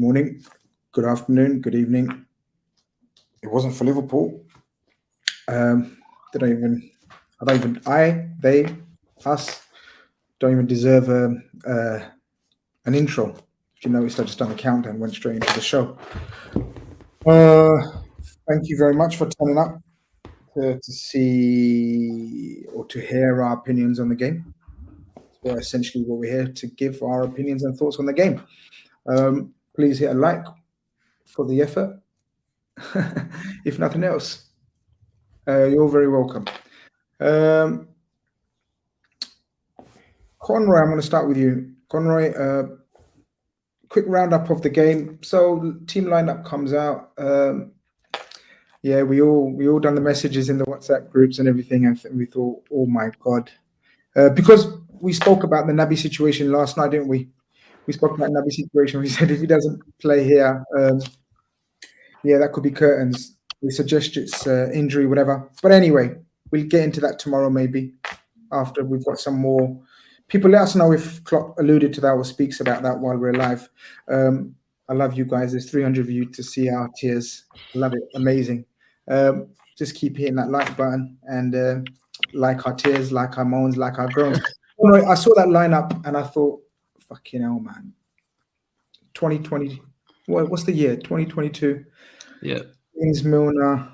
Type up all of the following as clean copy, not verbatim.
morning, good afternoon, good evening. It wasn't for Liverpool. They, us, don't even deserve an intro. If you noticed, I just done a countdown and went straight into the show. Thank you very much for turning up to see or to hear our opinions on the game. So essentially what we're here to give our opinions and thoughts on the game. Please hit a like for the effort. If nothing else, you're very welcome. Conroy, I'm going to start with you. Conroy, quick roundup of the game. So team lineup comes out. Yeah, we all done the messages in the WhatsApp groups and everything, and we thought, oh my God, because we spoke about the Naby situation last night, didn't we? We spoke about Naby's situation. We said if he doesn't play here, yeah, that could be curtains. We suggest it's injury, whatever. But anyway, we'll get into that tomorrow, maybe after we've got some more people. Let us know if Klopp alluded to that or speaks about that while we're live. I love you guys. There's 300 of you to see our tears. Love it. Amazing. Just keep hitting that like button and like our tears, like our moans, like our groans. I saw that lineup and I thought, fucking hell, man. 2020. What's the year? 2022. Yeah. James Milner,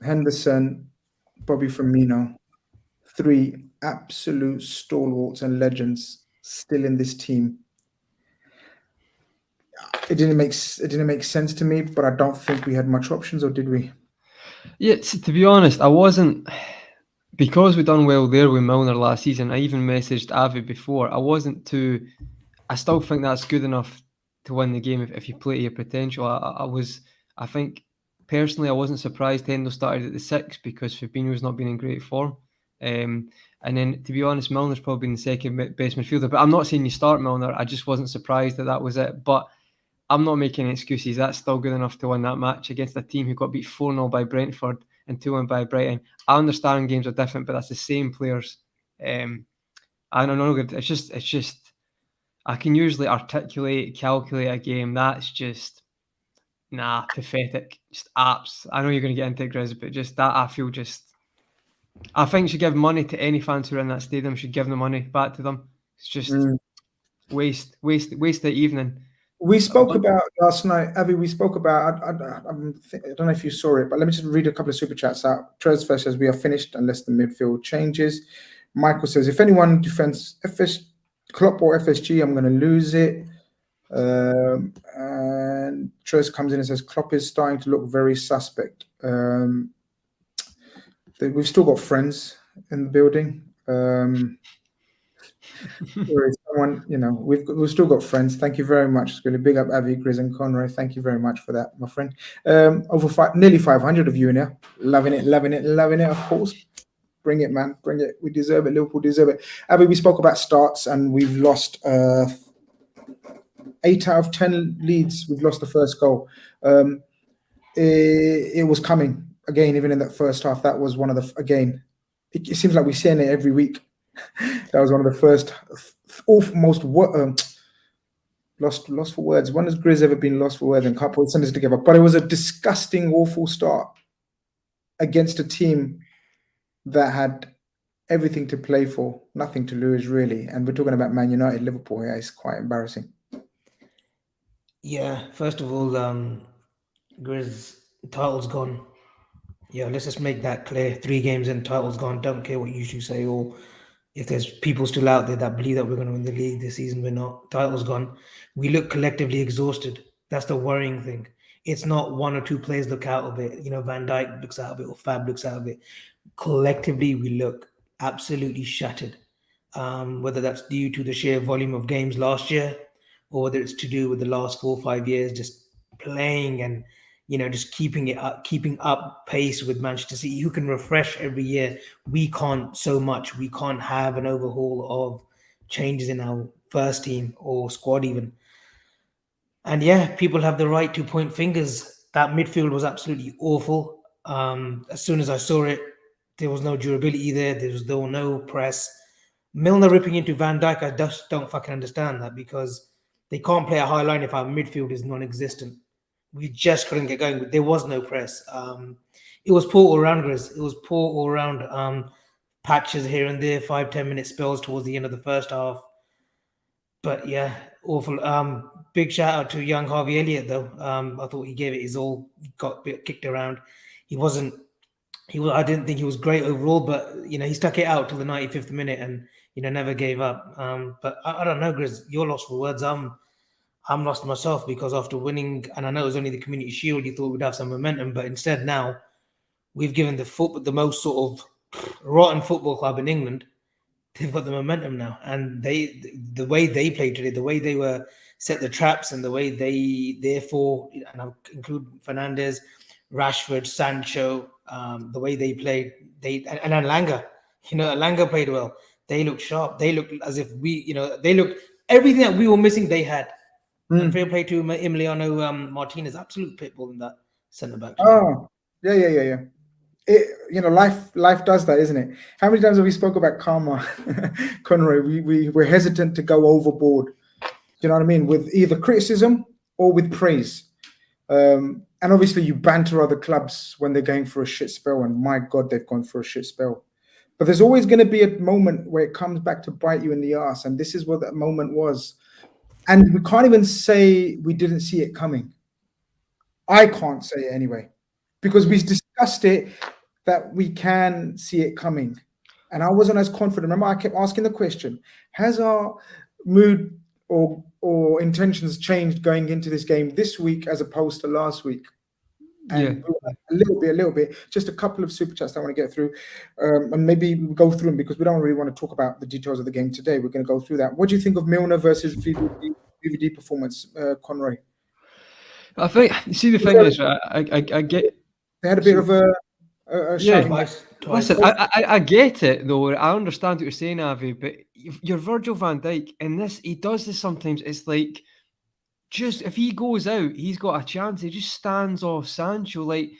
Henderson, Bobby Firmino. 3 absolute stalwarts and legends still in this team. It didn't make sense to me, but I don't think we had much options, or did we? Yeah, to be honest, I wasn't, because we done well there with Milner last season. I even messaged Avi before. I still think that's good enough to win the game if you play to your potential. I think personally I wasn't surprised Hendo started at the 6 because Fabinho's not been in great form. And then, to be honest, Milner's probably been the second best midfielder. But I'm not saying you start Milner. I just wasn't surprised that was it. But I'm not making excuses. That's still good enough to win that match against a team who got beat 4-0 by Brentford and 2-1 by Brighton. I understand games are different, but that's the same players. I don't know. It's just I can usually calculate a game. That's just pathetic. Just apps. I know you're going to get into it, Grizz, but just that I think should give money to any fans who are in that stadium. Should give the money back to them. It's just waste the evening. We spoke about last night, Avi. We spoke about. I don't know if you saw it, but let me just read a couple of super chats out. Trezfesh says we are finished unless the midfield changes. Michael says if anyone defends Klopp or FSG, I'm going to lose it. And Trez comes in and says Klopp is starting to look very suspect. We've still got friends in the building. Someone, we've still got friends. Thank you very much. It's really big up Avi, Grizz, and Conroy. Thank you very much for that, my friend. Nearly 500 of you in here. Loving it, of course. Bring it, man. Bring it. We deserve it. Liverpool deserve it. Avi, we spoke about starts and we've lost 8 out of 10 leads. We've lost the first goal. It was coming. Again, even in that first half, that was one of the, it seems like we're saying it every week. That was one of the first, most lost for words. When has Grizz ever been lost for words and can't put sentences together? But it was a disgusting, awful start against a team that had everything to play for, nothing to lose, really. And we're talking about Man United, Liverpool here. It's quite embarrassing. Yeah, first of all, Grizz, title's gone. Yeah, let's just make that clear. 3 games in, title's gone. Don't care what you should say, or if there's people still out there that believe that we're going to win the league this season. We're not. Title's gone. We look collectively exhausted. That's the worrying thing. It's not 1 or 2 players look out of it. Van Dijk looks out of it or Fab looks out of it. Collectively, we look absolutely shattered. Whether that's due to the sheer volume of games last year or whether it's to do with the last 4 or 5 years just playing and just keeping up pace with Manchester City, who can refresh every year. We can't so much. We can't have an overhaul of changes in our first team or squad even. And yeah, people have the right to point fingers. That midfield was absolutely awful. As soon as I saw it, there was no durability there. There was no press. Milner ripping into Van Dijk, I just don't fucking understand that, because They can't play a high line if our midfield is non-existent. We just couldn't get going. There was no press. It was poor all around, Grizz. It was poor all around. Patches here and there, 5-10 minute spells towards the end of the first half. But yeah, awful. Big shout out to young Harvey Elliott though. I thought he gave it his all. He got a bit kicked around. I didn't think he was great overall, but he stuck it out till the 95th minute and never gave up. But I don't know, Grizz. You're lost for words. I'm lost myself because after winning, and I know it was only the Community Shield, you thought we'd have some momentum, but instead now we've given the most sort of rotten football club in England. They've got the momentum now, and the way they played today, the way they were set the traps, and the way they therefore, and I'll include Fernandes, Rashford, Sancho, the way they played, and Elanga, Elanga played well. They looked sharp. They looked as if they looked everything that we were missing. They had. And fair play to Emiliano Martinez, absolute pitbull in that centre back. Oh, yeah. Life does that, isn't it? How many times have we spoke about karma, Conroy? We're hesitant to go overboard. You know what I mean? With either criticism or with praise. And obviously you banter other clubs when they're going for a shit spell, and my God, they've gone for a shit spell. But there's always going to be a moment where it comes back to bite you in the ass, and this is what that moment was. And we can't even say we didn't see it coming. I can't say it anyway, because we discussed it that we can see it coming. And I wasn't as confident. Remember, I kept asking the question, has our mood or intentions changed going into this game this week as opposed to last week? And a little bit. Just a couple of super chats I want to get through. And maybe we'll go through them because we don't really want to talk about the details of the game today. We're going to go through that. What do you think of Milner versus VVD performance, Conroy? I think, you see, the thing is, I get... They had a bit of a twice. Listen, I get it, though. I understand what you're saying, Avi, but you're Virgil van Dijk, and he does this sometimes. It's like, just if he goes out, he's got a chance. He just stands off Sancho. Like,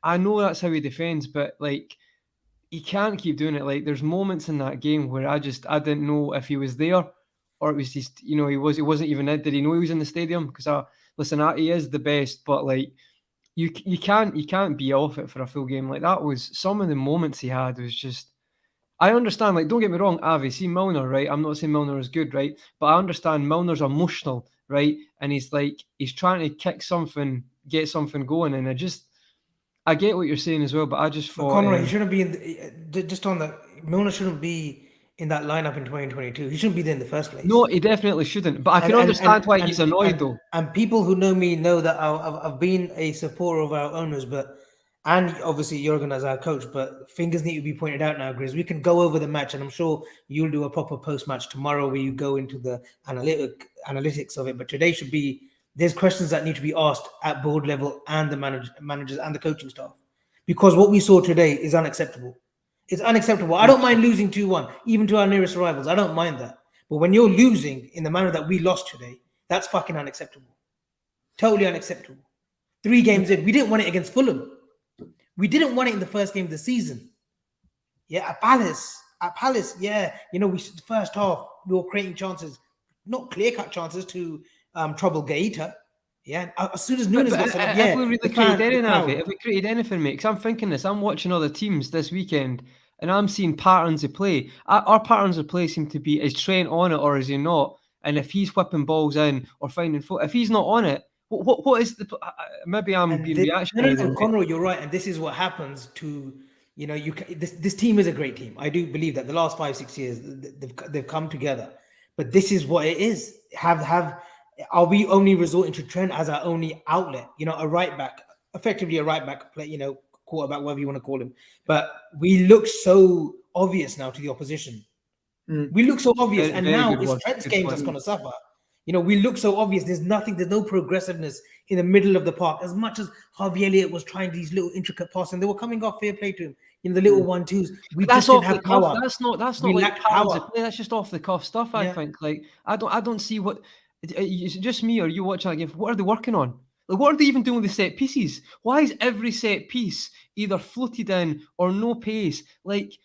I know that's how he defends, but like, he can't keep doing it. Like, there's moments in that game where I didn't know if he was there or it was just, he wasn't even in. Did he know he was in the stadium? Because he is the best, but like, you can't be off it for a full game. Like, that was some of the moments he had was just. I understand, like, don't get me wrong, Avi, see Milner, right? I'm not saying Milner is good, right? But I understand Milner's emotional, right? And he's trying to kick something, get something going. And I get what you're saying as well, but I just thought... Conroy, he shouldn't be Milner shouldn't be in that lineup in 2022. He shouldn't be there in the first place. No, he definitely shouldn't. But I can understand why he's annoyed, though. And people who know me know that I've been a supporter of our owners, and obviously Jurgen as our coach, but fingers need to be pointed out now, Grizz. We can go over the match, and I'm sure you'll do a proper post-match tomorrow where you go into the analytics of it. But today there's questions that need to be asked at board level and the managers and the coaching staff. Because what we saw today is unacceptable. It's unacceptable. I don't mind losing 2-1, even to our nearest rivals. I don't mind that. But when you're losing in the manner that we lost today, that's fucking unacceptable. Totally unacceptable. 3 games in, we didn't want it against Fulham. We didn't want it in the first game of the season. Yeah, at Palace. Yeah. The first half, we were creating chances, not clear-cut chances to trouble Gaeta. Yeah, as soon as Nunes got set up, if we really created anything, if we created anything, mate, because I'm thinking this, I'm watching other teams this weekend, and I'm seeing patterns of play. Our patterns of play seem to be, is Trent on it or is he not? And if he's whipping balls in or finding foot, if he's not on it, what is the? Maybe I'm being reactionary. No, Conroy, you're right, and this is what happens to this team is a great team. I do believe that the last 5-6 years they've come together, but this is what it is. Are we only resorting to Trent as our only outlet? A right back, effectively a right back play. Quarterback, whatever you want to call him. But we look so obvious now to the opposition. We look so obvious, and now it's Trent's game that's going to suffer. We look so obvious. There's no progressiveness in the middle of the park. As much as Harvey Elliott was trying these little intricate passes, and they were coming off, fair play to him. The little 1-2s. That's just didn't have power. That's not like power. That's just off the cuff stuff. I think. Like, I don't see what. Is it just me or you watching that game? What are they working on? Like, what are they even doing with the set pieces? Why is every set piece either floated in or no pace? Like,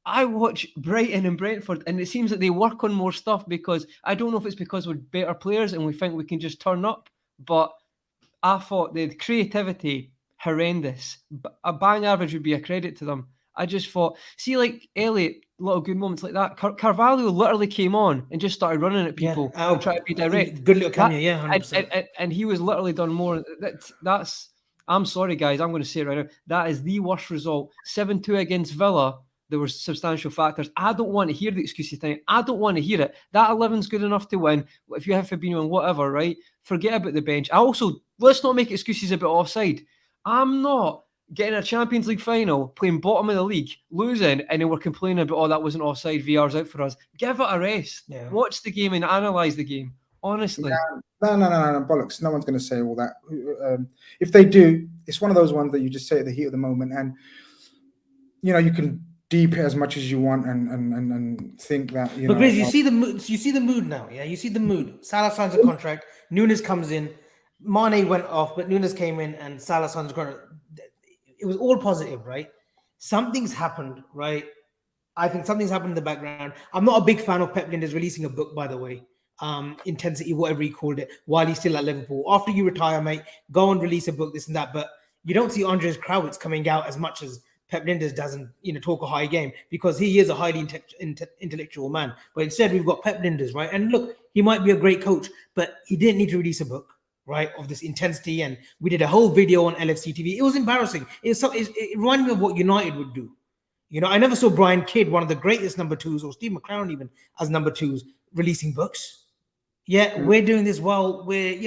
I watch Brighton and Brentford, and it seems that they work on more stuff because I don't know if it's because we're better players and we think we can just turn up, but I thought the creativity horrendous. A bang average would be a credit to them. I just thought, see, like Elliot, little good moments like that. Carvalho literally came on and just started running at people and tried to be direct. Good little cameo, yeah, 100%. And he was literally done more. That's. I'm sorry, guys. I'm going to say it right now. That is the worst result. 7-2 against Villa. There were substantial factors. I don't want to hear the excuses tonight. I don't want to hear it. That 11's good enough to win. If you have Fabinho and whatever, right? Forget about the bench. Let's not make excuses about offside. I'm not getting a Champions League final, playing bottom of the league, losing, and then we're complaining about, oh, that wasn't offside, VR's out for us. Give it a rest. Yeah. Watch the game and analyse the game. Honestly. No, bollocks. No one's going to say all that. If they do, it's one of those ones that you just say at the heat of the moment, and you can deep it as much as you want and think that But Grizz, you see the mood. You see the mood now. Yeah, you see the mood. Salah signs a contract. Nunes comes in. Mane went off, but Nunes came in, and Salah signs a contract. It was all positive, right? Something's happened, right? I think something's happened in the background. I'm not a big fan of Pep Lijnders releasing a book, by the way. Intensity, whatever he called it, while he's still at Liverpool. After you retire, mate, go and release a book, this and that. But you don't see Andres Krawietz coming out as much as Pep Lijnders doesn't, talk a high game, because he is a highly intellectual man. But instead, we've got Pep Lijnders, right? And look, he might be a great coach, but he didn't need to release a book, right, of this intensity. And we did a whole video on LFC TV. It was embarrassing. It reminded me of what United would do. I never saw Brian Kidd, one of the greatest number twos, or Steve McLaren even as number twos, releasing books. Yeah, we're doing this while we're,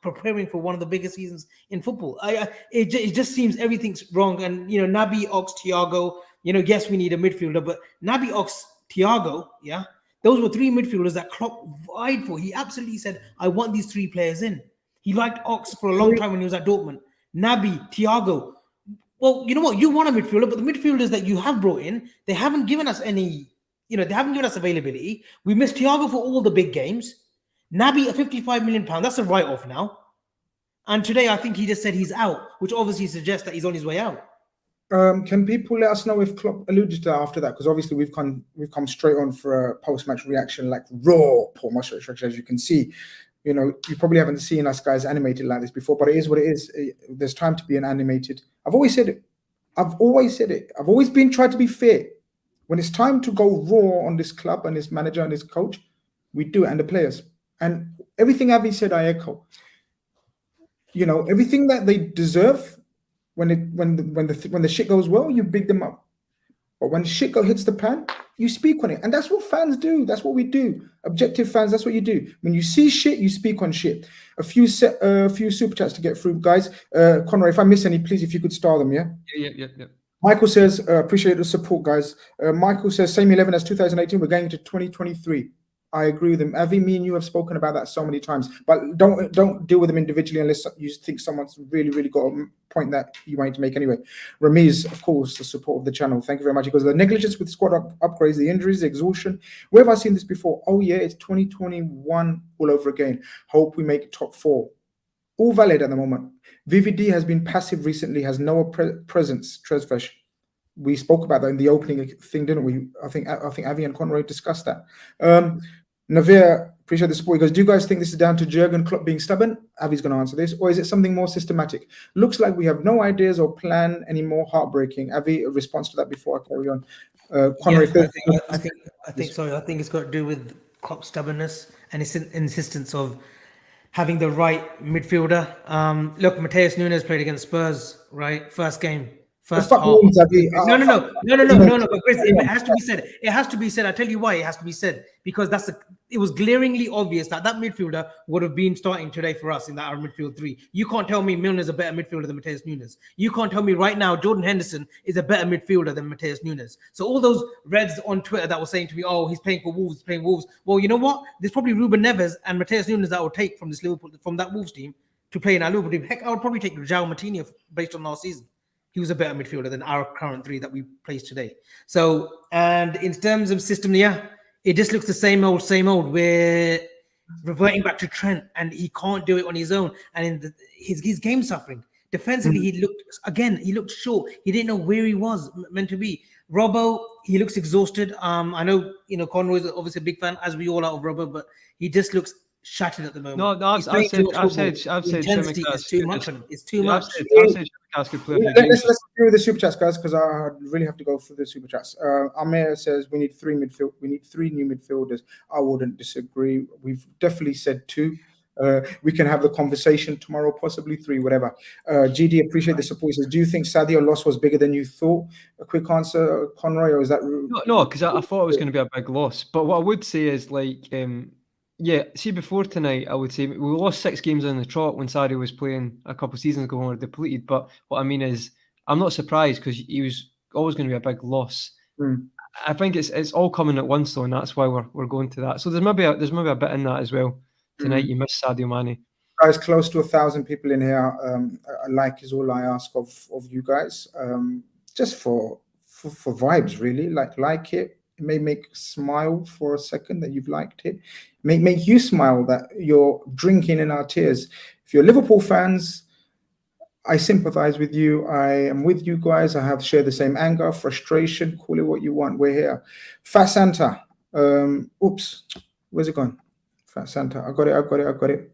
preparing for one of the biggest seasons in football. It just seems everything's wrong. And, Naby, Ox, Thiago, yes, we need a midfielder, but Naby, Ox, Thiago, yeah, those were three midfielders that Klopp vied for. He absolutely said, I want these three players in. He liked Ox for a long time when he was at Dortmund. Naby, Thiago. Well, you know what? You want a midfielder, but the midfielders that you have brought in, they haven't given us any, they haven't given us availability. We missed Thiago for all the big games. Naby, a £55 million, that's a write-off now. And today, I think he just said he's out, which obviously suggests that he's on his way out. Can people let us know if Klopp alluded to that after that? Because obviously we've come straight on for a post-match reaction, like raw, poor much as you can see. You probably haven't seen us guys animated like this before, but it is what it is. There's time to be an animated. I've always said it. I've always been trying to be fair. When it's time to go raw on this club and this manager and this coach, we do it, and the players. And everything Avi said, I echo. Everything that they deserve, when the shit goes well, you big them up. But when shit hits the pan, you speak on it, and that's what fans do. That's what we do. Objective fans, that's what you do. When you see shit, you speak on shit. A few super chats to get through, guys. Conroy, if I miss any, please, if you could star them, yeah. Yeah. Michael says, appreciate the support, guys. Michael says, same 11 as 2018. We're going into 2023. I agree with him. Avi, me and you have spoken about that so many times, but don't deal with them individually unless you think someone's really, really got a point that you want to make anyway. Ramiz, of course, the support of the channel. Thank you very much. He goes, the negligence with squad upgrades, the injuries, the exhaustion. Where have I seen this before? Oh yeah, it's 2021 all over again. Hope we make top 4. All valid at the moment. VVD has been passive recently, has no presence. Tresvesh. We spoke about that in the opening thing, didn't we? I think Avi and Conroy discussed that. Navir, appreciate the support. He goes, do you guys think this is down to Jurgen Klopp being stubborn? Avi's going to answer this. Or is it something more systematic? Looks like we have no ideas or plan anymore. Heartbreaking. Avi, a response to that before I carry on. Conroy, I think it's got to do with Klopp's stubbornness and his insistence of having the right midfielder. Look, Matheus Nunes played against Spurs, right? First game. First half. No. But Chris, it has to be said. It has to be said. I tell you why it has to be said, because it was glaringly obvious that midfielder would have been starting today for us in our midfield 3. You can't tell me Milner's a better midfielder than Matheus Nunes. You can't tell me right now Jordan Henderson is a better midfielder than Matheus Nunes. So all those Reds on Twitter that were saying to me, oh, he's playing for Wolves, Well, you know what? There's probably Ruben Neves and Matheus Nunes that will take from that Wolves team to play in our Liverpool team. Heck, I would probably take João Martinez based on last season. He was a better midfielder than our current 3 that we placed today. So, and in terms of system, yeah, it just looks the same old. We're reverting back to Trent, and he can't do it on his own. And his game suffering. Defensively, he looked short. He didn't know where he was meant to be. Robbo, he looks exhausted. I know, Conroy is obviously a big fan, as we all are of Robbo, but he just looks shattered at the moment. No, He's playing too much I've football. said The intensity is too much for him. It's too much. I've said Shimika's could play a few games. Let's do the super chats, guys, because I really have to go through the super chats. Amir says we need three new midfielders. I wouldn't disagree. We've definitely said 2. We can have the conversation tomorrow, possibly 3, whatever. GD, appreciate the support. He says, do you think Sadio loss was bigger than you thought? A quick answer, Conroy, or is that... No, because I thought it was going to be a big loss. But what I would say is, see, before tonight, I would say we lost 6 games on the trot when Sadio was playing a couple of seasons ago when we were depleted. But what I mean is, I'm not surprised because he was always going to be a big loss. I think it's all coming at once, though, and that's why we're going to that. So there's maybe a bit in that as well. Tonight you missed Sadio Mane. Guys, close to 1,000 people in here. A like is all I ask of you guys. Just for vibes, really. Like it. It may make smile for a second that you've liked it. Make you smile that you're drinking in our tears. If you're Liverpool fans, I sympathize with you. I am with you guys. I have shared the same anger, frustration. Call it what you want. We're here. Fat Santa. Oops. Where's it gone? Fat Santa. I got it.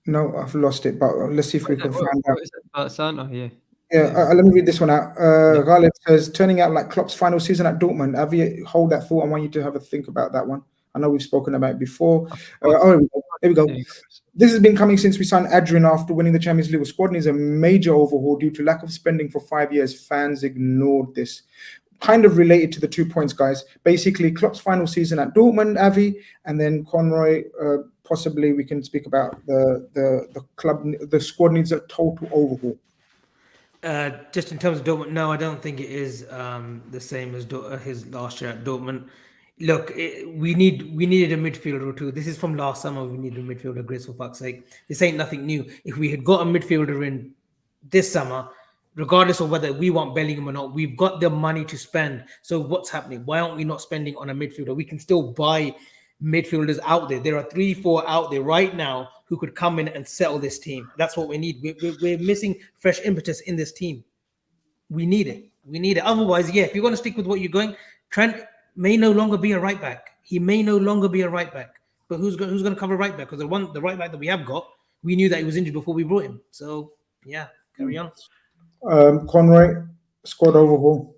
No, I've lost it, but let's see if we can find out. Fat Santa, yeah. Yeah, let me read this one out. Khaled says, turning out like Klopp's final season at Dortmund. Have you hold that thought? I want you to have a think about that one. I know we've spoken about it before. Here we go. This has been coming since we signed Adrian after winning the Champions League. Squad needs a major overhaul due to lack of spending for 5 years. Fans ignored this. Kind of related to the 2 points, guys. Basically, Klopp's final season at Dortmund, Avi, and then Conroy. Possibly we can speak about the club. The squad needs a total overhaul. Just in terms of Dortmund, no, I don't think it is the same as his last year at Dortmund. Look, we needed a midfielder or 2. This is from last summer. We needed a midfielder, Grizz, for fuck's sake. This ain't nothing new. If we had got a midfielder in this summer, regardless of whether we want Bellingham or not, we've got the money to spend. So what's happening? Why aren't we not spending on a midfielder? We can still buy midfielders out there. There are 3-4 out there right now who could come in and settle this team. That's what we need. We're missing fresh impetus in this team. We need it. Otherwise, if you're going to stick with what you're going, Trent may no longer be a right back. He may no longer be a right back. But who's going to cover right back? Because the right back that we have got, we knew that he was injured before we brought him. So carry on. Conroy, squad overhaul.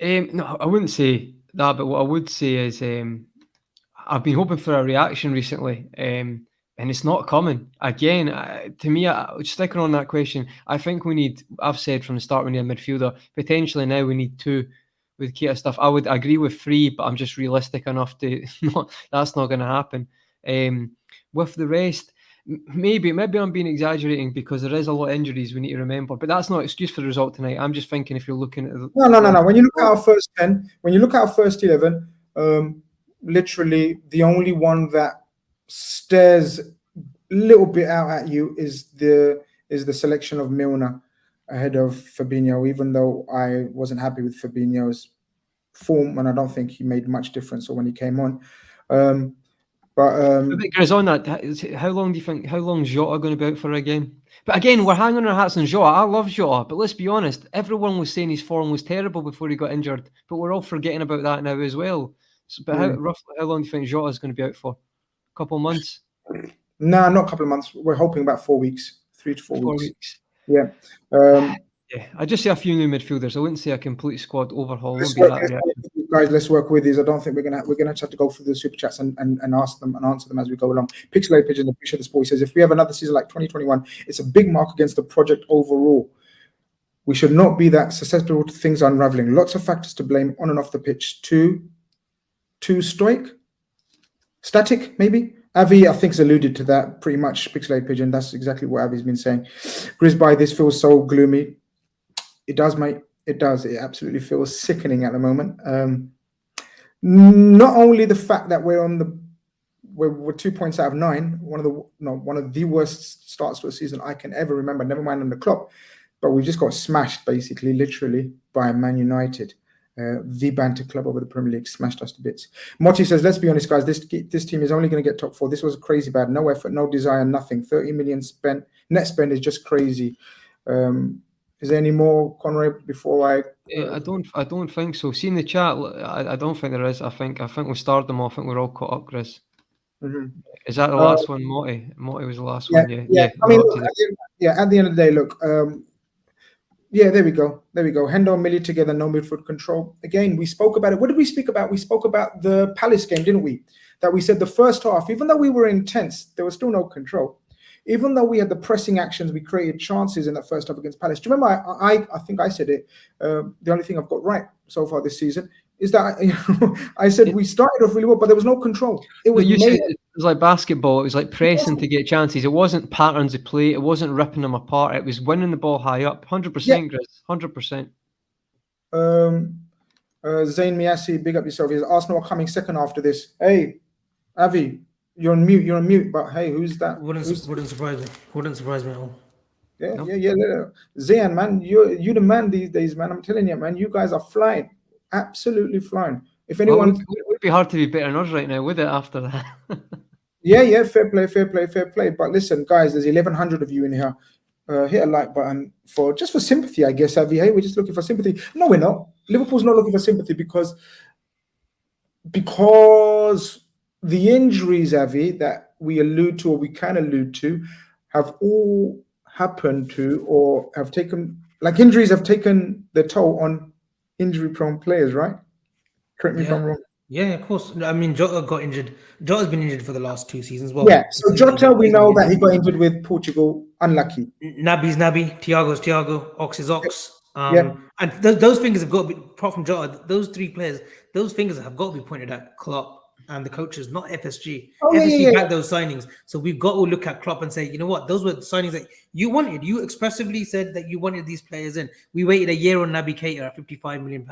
No, I wouldn't say that, but what I would say is I've been hoping for a reaction recently, and it's not coming. Again, to me, sticking on that question, I think we need, I've said from the start, we need a midfielder. Potentially now we need 2 with Keita stuff. I would agree with 3, but I'm just realistic enough to that's not going to happen. With the rest, maybe I'm being exaggerating because there is a lot of injuries we need to remember, but that's not an excuse for the result tonight. I'm just thinking if you're looking at the... No. When you look at our first 10, when you look at our first 11, literally the only one that stares a little bit out at you is the selection of Milner ahead of Fabinho, even though I wasn't happy with Fabinho's form and I don't think he made much difference when he came on. Grizz, on that, how long is Jota going to be out for again? But again, we're hanging our hats on Jota. I love Jota, but let's be honest, everyone was saying his form was terrible before he got injured, but we're all forgetting about that now as well. So, but roughly how long do you think Jota is going to be out for? A couple of months? No, not a couple of months. We're hoping about 4 weeks, 3 to 4 weeks. Yeah. I just see a few new midfielders. I wouldn't say a complete squad overhaul. Guys, let's work with these. I don't think we're gonna have to go through the super chats and ask them and answer them as we go along. Pixelate Pigeon, appreciate the sport. He says, if we have another season like 2021, it's a big mark against the project overall. We should not be that susceptible to things unraveling. Lots of factors to blame on and off the pitch. Too static, maybe. Avi, I think, has alluded to that pretty much. Pixelate Pigeon, that's exactly what Avi's been saying. Grizz, this feels so gloomy. It does, mate. It does. It absolutely feels sickening at the moment. Not only the fact that we're 2 points out of 9, one of the worst starts to a season I can ever remember. Never mind on the Klopp, but we just got smashed, basically, literally, by Man United. The banter club over the Premier League smashed us to bits. Motti says, let's be honest, guys, this team is only going to get top 4. This was crazy bad. No effort, no desire, nothing. 30 million spent. Net spend is just crazy. Is there any more, Conroy, before I? I don't think so. Seeing the chat, I don't think there is. I think we started them off. I think we're all caught up, Grizz. Mm-hmm. Is that the last one, Motti? Motti was the last one. Yeah. I mean, look, at the end of the day, look. Yeah, there we go. Hendo and Millie together, no midfield control. Again, we spoke about it. What did we speak about? We spoke about the Palace game, didn't we? That we said the first half, even though we were intense, there was still no control. Even though we had the pressing actions, we created chances in that first half against Palace. Do you remember? I think I said it. The only thing I've got right so far this season is that I said we started off really well, but there was no control. It was it was like basketball. It was like pressing to get chances. It wasn't patterns of play. It wasn't ripping them apart. It was winning the ball high up. 100%, Grizz. 100%. Zayn Miasi, big up yourself. Is Arsenal are coming second after this? Hey, Avi. You're on mute, but hey, who's that? Wouldn't surprise me. Wouldn't surprise me at all. Yeah. Zayn, man, you the man these days, man. I'm telling you, man, you guys are flying, absolutely flying. If anyone, it would be hard to be better than us right now, would it? After that, yeah, fair play. But listen, guys, there's 1,100 of you in here. Hit a like button for sympathy, I guess, Avi. Hey, we're just looking for sympathy. No, we're not. Liverpool's not looking for sympathy because the injuries, Avi, that we allude to or we can allude to have all happened to or have taken, like injuries have taken the toll on injury-prone players, right? Correct me if I'm wrong. Yeah, of course. I mean, Jota got injured. Jota's been injured for the last 2 seasons. Well, yeah, so Jota, we know that he got injured with Portugal. Unlucky. Naby's Naby, Thiago's Thiago, Ox is Ox. And those fingers have got to be, apart from Jota, those 3 players, those fingers have got to be pointed at Klopp and the coaches, not FSG. FSG backed those signings. So we've got to look at Klopp and say, you know what, those were the signings that you wanted. You expressively said that you wanted these players in. We waited a year on Naby Keita at £55 million.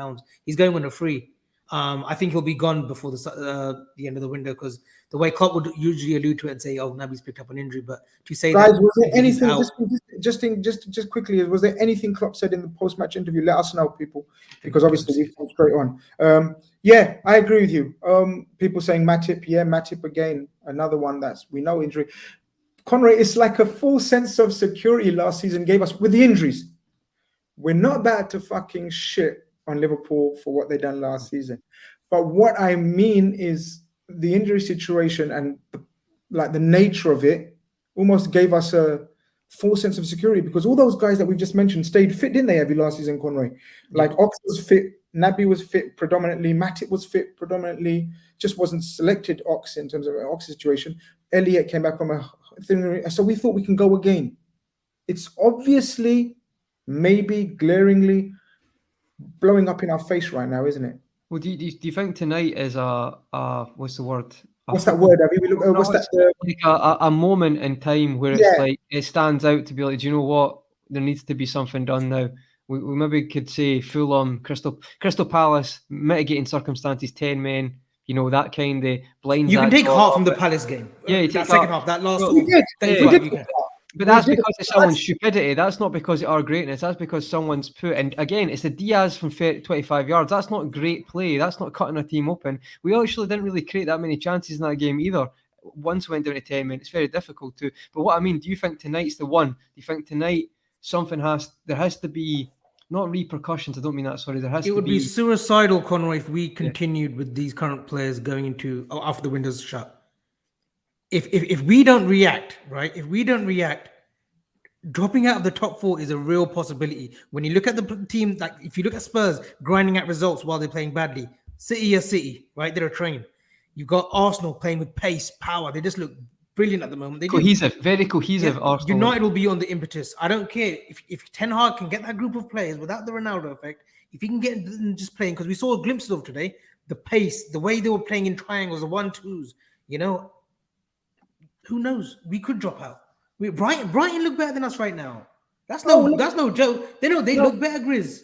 He's going on a free. I think he'll be gone before the end of the window because the way Klopp would usually allude to it and say, "Oh, Naby's picked up an injury," but to say, guys, was there anything? Just quickly, was there anything Klopp said in the post-match interview? Let us know, people, because obviously we've come straight on. Yeah, I agree with you. People saying Matip again, another one that's we know injury. Conroy, it's like a full sense of security last season gave us with the injuries. We're not about to fucking shit on Liverpool for what they done last season. But what I mean is the injury situation and the nature of it almost gave us a full sense of security because all those guys that we've just mentioned stayed fit, didn't they, every last season, Conroy? Like Ox was fit, Naby was fit predominantly, Matip was fit predominantly, just wasn't selected Ox in terms of Ox's situation. Elliott came back from a thing, so we thought we can go again. It's obviously, maybe glaringly, blowing up in our face right now, isn't it? Well, do you think tonight is what's the word? What's that word? I mean, what's that? Like a moment in time where it's like it stands out to be like, do you know what? There needs to be something done now. We maybe could say Fulham, Crystal Palace, mitigating circumstances, 10 men. You know, that kind of blinds. You can take half from the Palace game. Yeah, you that take second half. That last one. We did. But that's because of someone's stupidity. That's not because of our greatness. That's because someone's put. And again, it's the Diaz from 25 yards. That's not great play. That's not cutting a team open. We actually didn't really create that many chances in that game either. Once went down to 10 minutes, it's very difficult to. But what I mean, do you think tonight's the one? Do you think tonight there has to be not repercussions? I don't mean that. Sorry, there has to be. It would be suicidal, Conroy, if we continued with these current players going into after the window's shut. If we don't react, right? If we don't react, dropping out of the top 4 is a real possibility. When you look at the team, like if you look at Spurs grinding out results while they're playing badly, City, right? They're a train. You've got Arsenal playing with pace, power. They just look brilliant at the moment. They very cohesive. Arsenal. United will be on the impetus. I don't care if Ten Hag can get that group of players without the Ronaldo effect. If he can get them just playing, because we saw glimpses of today, the pace, the way they were playing in triangles, the 1-2s. You know. Who knows? We could drop out. Brighton look better than us right now. That's no joke. They look better, Grizz.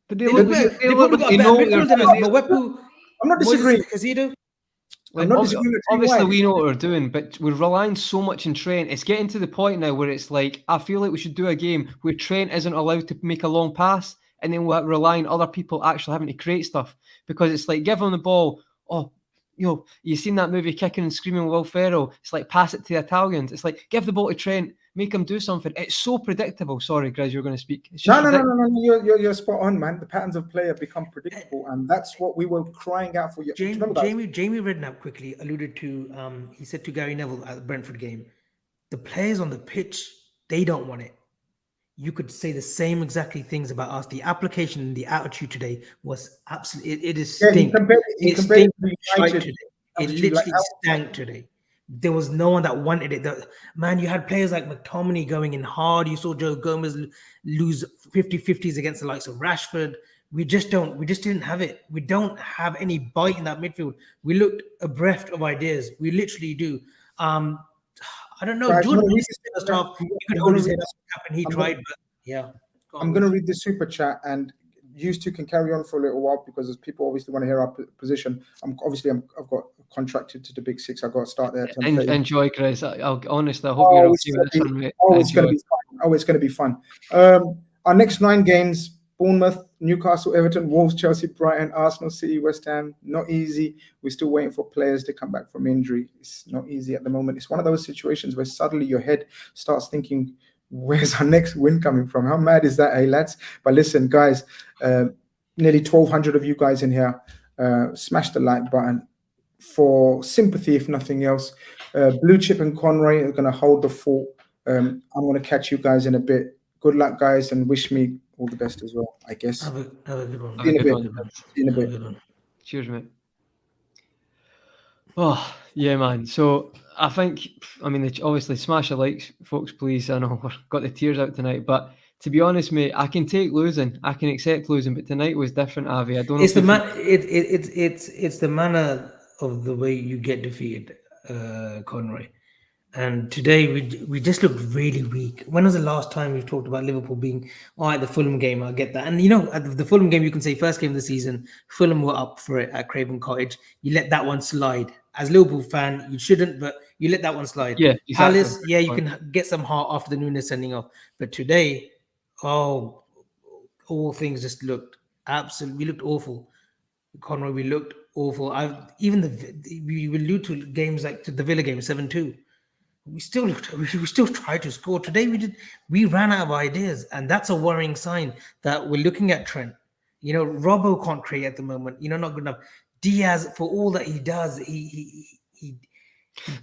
But they look better. They probably got a better midfield than us. I'm not disagreeing. Obviously, we know what we're doing, but we're relying so much on Trent. It's getting to the point now where it's like, I feel like we should do a game where Trent isn't allowed to make a long pass, and then we're relying on other people actually having to create stuff. Because it's like, give them the ball. Oh, you know, you've seen that movie Kicking and Screaming with Will Ferrell. It's like, pass it to the Italians. It's like, give the ball to Trent, make him do something. It's so predictable. Sorry, Grizz, you're going to speak. It's No, just you're spot on, man. The patterns of play have become predictable, and that's what we were crying out for. Jamie Redknapp quickly alluded to. He said to Gary Neville at the Brentford game, the players on the pitch, they don't want it. You could say the same exactly things about us. The application and the attitude today was absolutely. It is stink. He compared it to United today. It literally stank today. There was no one that wanted it. Man, you had players like McTominay going in hard. You saw Joe Gomez lose 50-50s against the likes of Rashford. We just didn't have it. We don't have any bite in that midfield. We looked bereft of ideas. We literally do. I don't know. Jordan first half, he could hold his head up and he tried, but yeah. I'm going to read the super chat, and you two can carry on for a little while because people obviously want to hear our position. I've got contracted to the Big Six. I've got to start there. Enjoy, Grizz. Honestly, I hope you're okay with this one, mate. It's going to be fun. It's going to be fun. Our next 9 games: Bournemouth, Newcastle, Everton, Wolves, Chelsea, Brighton, Arsenal, City, West Ham. Not easy. We're still waiting for players to come back from injury. It's not easy at the moment. It's one of those situations where suddenly your head starts thinking, where's our next win coming from? How mad is that, lads? But listen, guys, nearly 1,200 of you guys in here. Smash the like button for sympathy, if nothing else. BlueChip and Conroy are going to hold the fort. I'm going to catch you guys in a bit. Good luck, guys, and wish me all the best as well, I guess. Have a good one. In a bit. Cheers, mate. Oh, yeah, man. So I think, obviously smash a like, folks, please. I know we've got the tears out tonight, but to be honest, mate, I can take losing. I can accept losing, but tonight was different, Avi. I don't know. It's the manner of the way you get defeated, Conroy. And today we just looked really weak. When was the last time we've talked about Liverpool being the Fulham game? I get that. And at the Fulham game, you can say first game of the season, Fulham were up for it at Craven Cottage. You let that one slide. As a Liverpool fan, you shouldn't, but you let that one slide. Yeah, exactly. Palace, you can get some heart after the Nunes sending off. But today, all things just looked absolutely. We looked awful. Conroy, we looked awful. We allude to games like to the Villa game 7-2. We still tried to score. Today we ran out of ideas, and that's a worrying sign that we're looking at Trent. Robbo can't create at the moment. Not good enough. Diaz, for all that he does,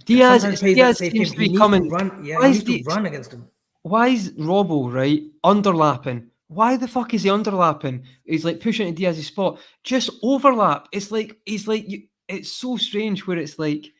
Diaz seems to be coming. He needs to run against him. Why is Robbo underlapping? Why the fuck is he underlapping? He's like pushing into Diaz's spot. Just overlap. It's like it's so strange where it's like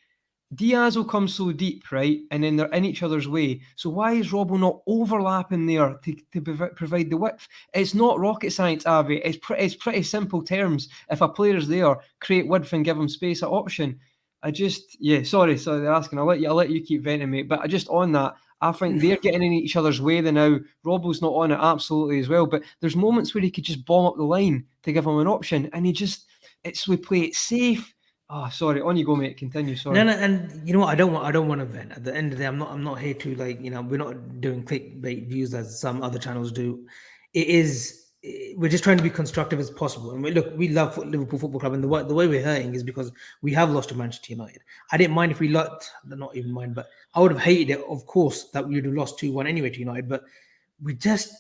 Diaz will come so deep, right? And then they're in each other's way. So why is Robbo not overlapping there to provide the width? It's not rocket science, Avi. It's pretty simple terms. If a player's there, create width and give him space at option. Sorry, they're asking. I'll let you keep venting, mate. But just on that, I think they're getting in each other's way now. Robbo's not on it absolutely as well. But there's moments where he could just bomb up the line to give him an option. And we play it safe. Oh, sorry. On you go, mate. Continue. Sorry. No. And you know what? I don't want to vent. At the end of the day, I'm not here to we're not doing clickbait views as some other channels do. We're just trying to be constructive as possible. And we love Liverpool Football Club, and the way we're hurting is because we have lost to Manchester United. I didn't mind if we lost, not even mind, but I would have hated it, of course, that we would have lost 2-1 anyway to United. But we just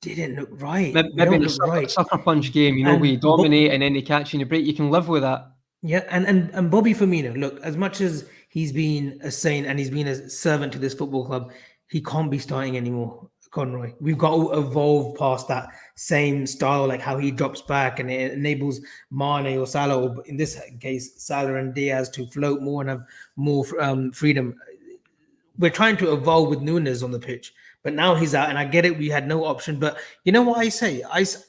didn't look right. Maybe the sucker punch game, we dominate and then they catch you in the break. You can live with that. Yeah, and Bobby Firmino, look, as much as he's been a saint and he's been a servant to this football club, he can't be starting anymore, Conroy. We've got to evolve past that same style, like how he drops back and it enables Mane or Salah, or in this case, Salah and Diaz to float more and have more freedom. We're trying to evolve with Nunes on the pitch, but now he's out, and I get it, we had no option. But you know what I say?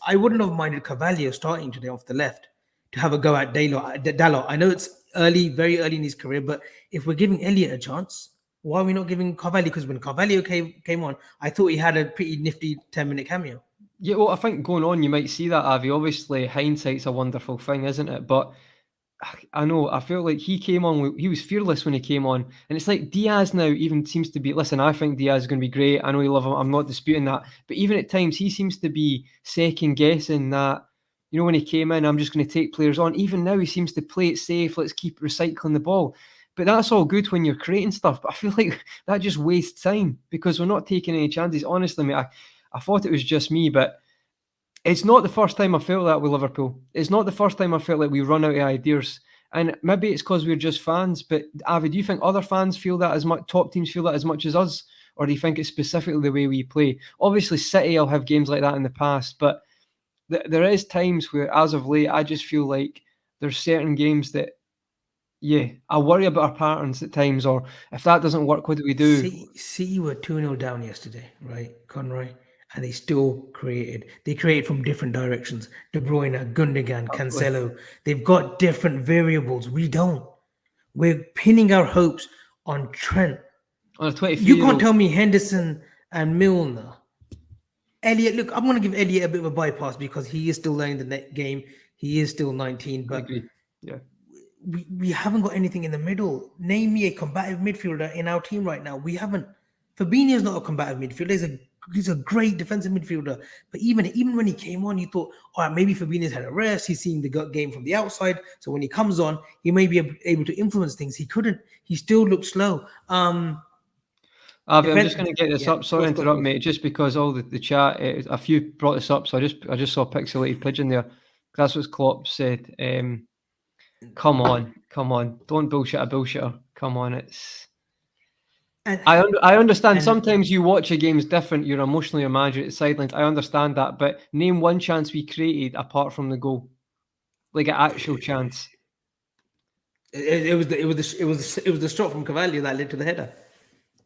I wouldn't have minded Carvalho starting today off the left to have a go at Dalot. I know it's early, very early in his career, but if we're giving Elliott a chance, why are we not giving Carvalho? Because when Carvalho came on, I thought he had a pretty nifty 10-minute cameo. Yeah, well, I think going on, you might see that, Avi. Obviously, hindsight's a wonderful thing, isn't it? But I know, I feel like he came on, he was fearless when he came on. And it's like Diaz now even seems to be, listen, I think Diaz is going to be great. I know you love him. I'm not disputing that. But even at times, he seems to be second guessing that, when he came in, I'm just going to take players on. Even now, he seems to play it safe. Let's keep recycling the ball. But that's all good when you're creating stuff. But I feel like that just wastes time because we're not taking any chances. Honestly, mate, I thought it was just me, but it's not the first time I felt that with Liverpool. It's not the first time I felt like we run out of ideas. And maybe it's because we're just fans. But Avi, do you think other fans feel that as much? Top teams feel that as much as us? Or do you think it's specifically the way we play? Obviously, City will have games like that in the past, but there is times where, as of late, I just feel like there's certain games that, yeah, I worry about our patterns at times, or if that doesn't work, what do we do? City were 2-0 down yesterday, right, Conroy? And they still created. They created from different directions. De Bruyne, Gundogan, Cancelo. They've got different variables. We don't. We're pinning our hopes on Trent. On a 23 You can't tell me Henderson and Milner. Elliot, look, I'm going to give Elliot a bit of a bypass because he is still learning the game. He is still 19, but yeah, we haven't got anything in the middle. Name me a combative midfielder in our team right now. We haven't. Fabinho's not a combative midfielder. He's a great defensive midfielder. But even when he came on, you thought, all right, maybe Fabinho's had a rest. He's seeing the game from the outside. So when he comes on, he may be able to influence things. He couldn't. He still looked slow. Avi, I'm just going to get this up. Sorry to interrupt, mate. Just because all the chat, a few brought this up, so I just saw Pixelated Pigeon there. That's what Klopp said. Come on, don't bullshit a bullshitter. Come on, it's. I understand. Sometimes you watch a game's different. You're emotionally imagined at the sidelines. I understand that, but name one chance we created apart from the goal, like an actual chance. It was the shot from Cavalli that led to the header.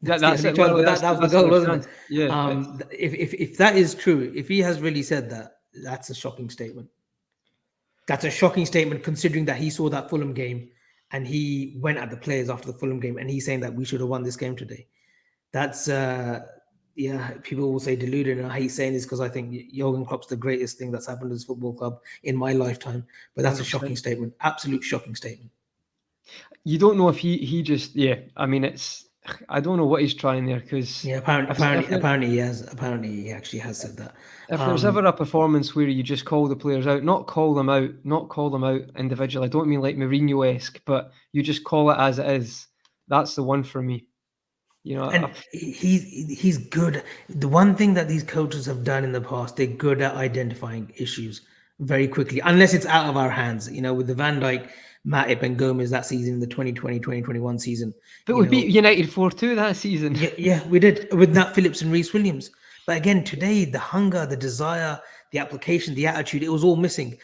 That's it. That was the goal, wasn't it? Yeah. If that is true, if he has really said that, that's a shocking statement. That's a shocking statement considering that he saw that Fulham game and he went at the players after the Fulham game and he's saying that we should have won this game today. That's people will say deluded, and I hate saying this because I think Jurgen Klopp's the greatest thing that's happened to this football club in my lifetime. But that's 100%. A shocking statement, absolute shocking statement. You don't know if he just I mean it's. I don't know what he's trying there because apparently he has. Apparently he actually has said that. If there's ever a performance where you just call the players out, not call them out individually. I don't mean like Mourinho-esque, but you just call it as it is. That's the one for me. You know, and he's good. The one thing that these coaches have done in the past, they're good at identifying issues very quickly, unless it's out of our hands. You know, with the Van Dijk, Matip and Gomez that season, the 2020-2021 season. But we beat United 4-2 that season. Yeah, we did, with Nat Phillips and Reece Williams. But again, today, the hunger, the desire, the application, the attitude, it was all missing.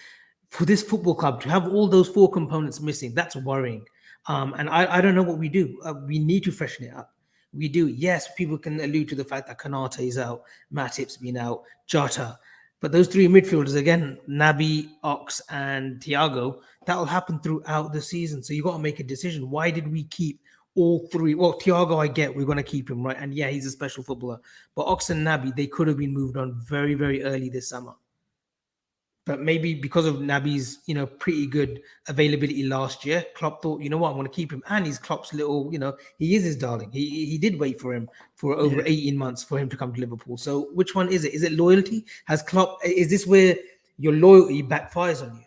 For this football club to have all those four components missing, that's worrying. And I don't know what we do. We need to freshen it up. We do. Yes, people can allude to the fact that Khanage is out, Matip's been out, Jota. But those three midfielders, again, Naby, Ox, and Thiago, that will happen throughout the season. So you got to make a decision. Why did we keep all three? Well, Thiago, I get, we're going to keep him, right? And yeah, he's a special footballer. But Ox and Naby, they could have been moved on very, very early this summer. But maybe because of Naby's, pretty good availability last year, Klopp thought, you know what, I want to keep him. And he's Klopp's little, he is his darling. He did wait for him for over 18 months for him to come to Liverpool. So which one is it? Is it loyalty? Is this where your loyalty backfires on you?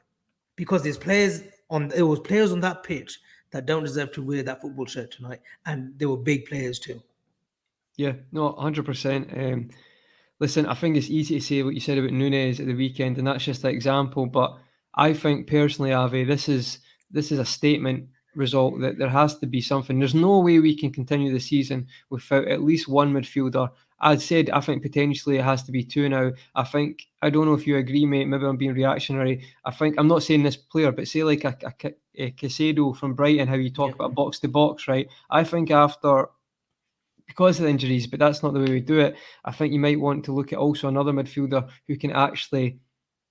Because there was players on that pitch that don't deserve to wear that football shirt tonight. And they were big players too. Yeah, no, 100%. Listen, I think it's easy to say what you said about Núñez at the weekend, and that's just an example. But I think personally, Avi, this is a statement result that there has to be something. There's no way we can continue the season without at least one midfielder. I'd said I think potentially it has to be two now. I don't know if you agree, mate. Maybe I'm being reactionary. I'm not saying this player, but say like a Caicedo from Brighton, how you talk about box to box, right? I think because of the injuries, but that's not the way we do it. I think you might want to look at also another midfielder who can actually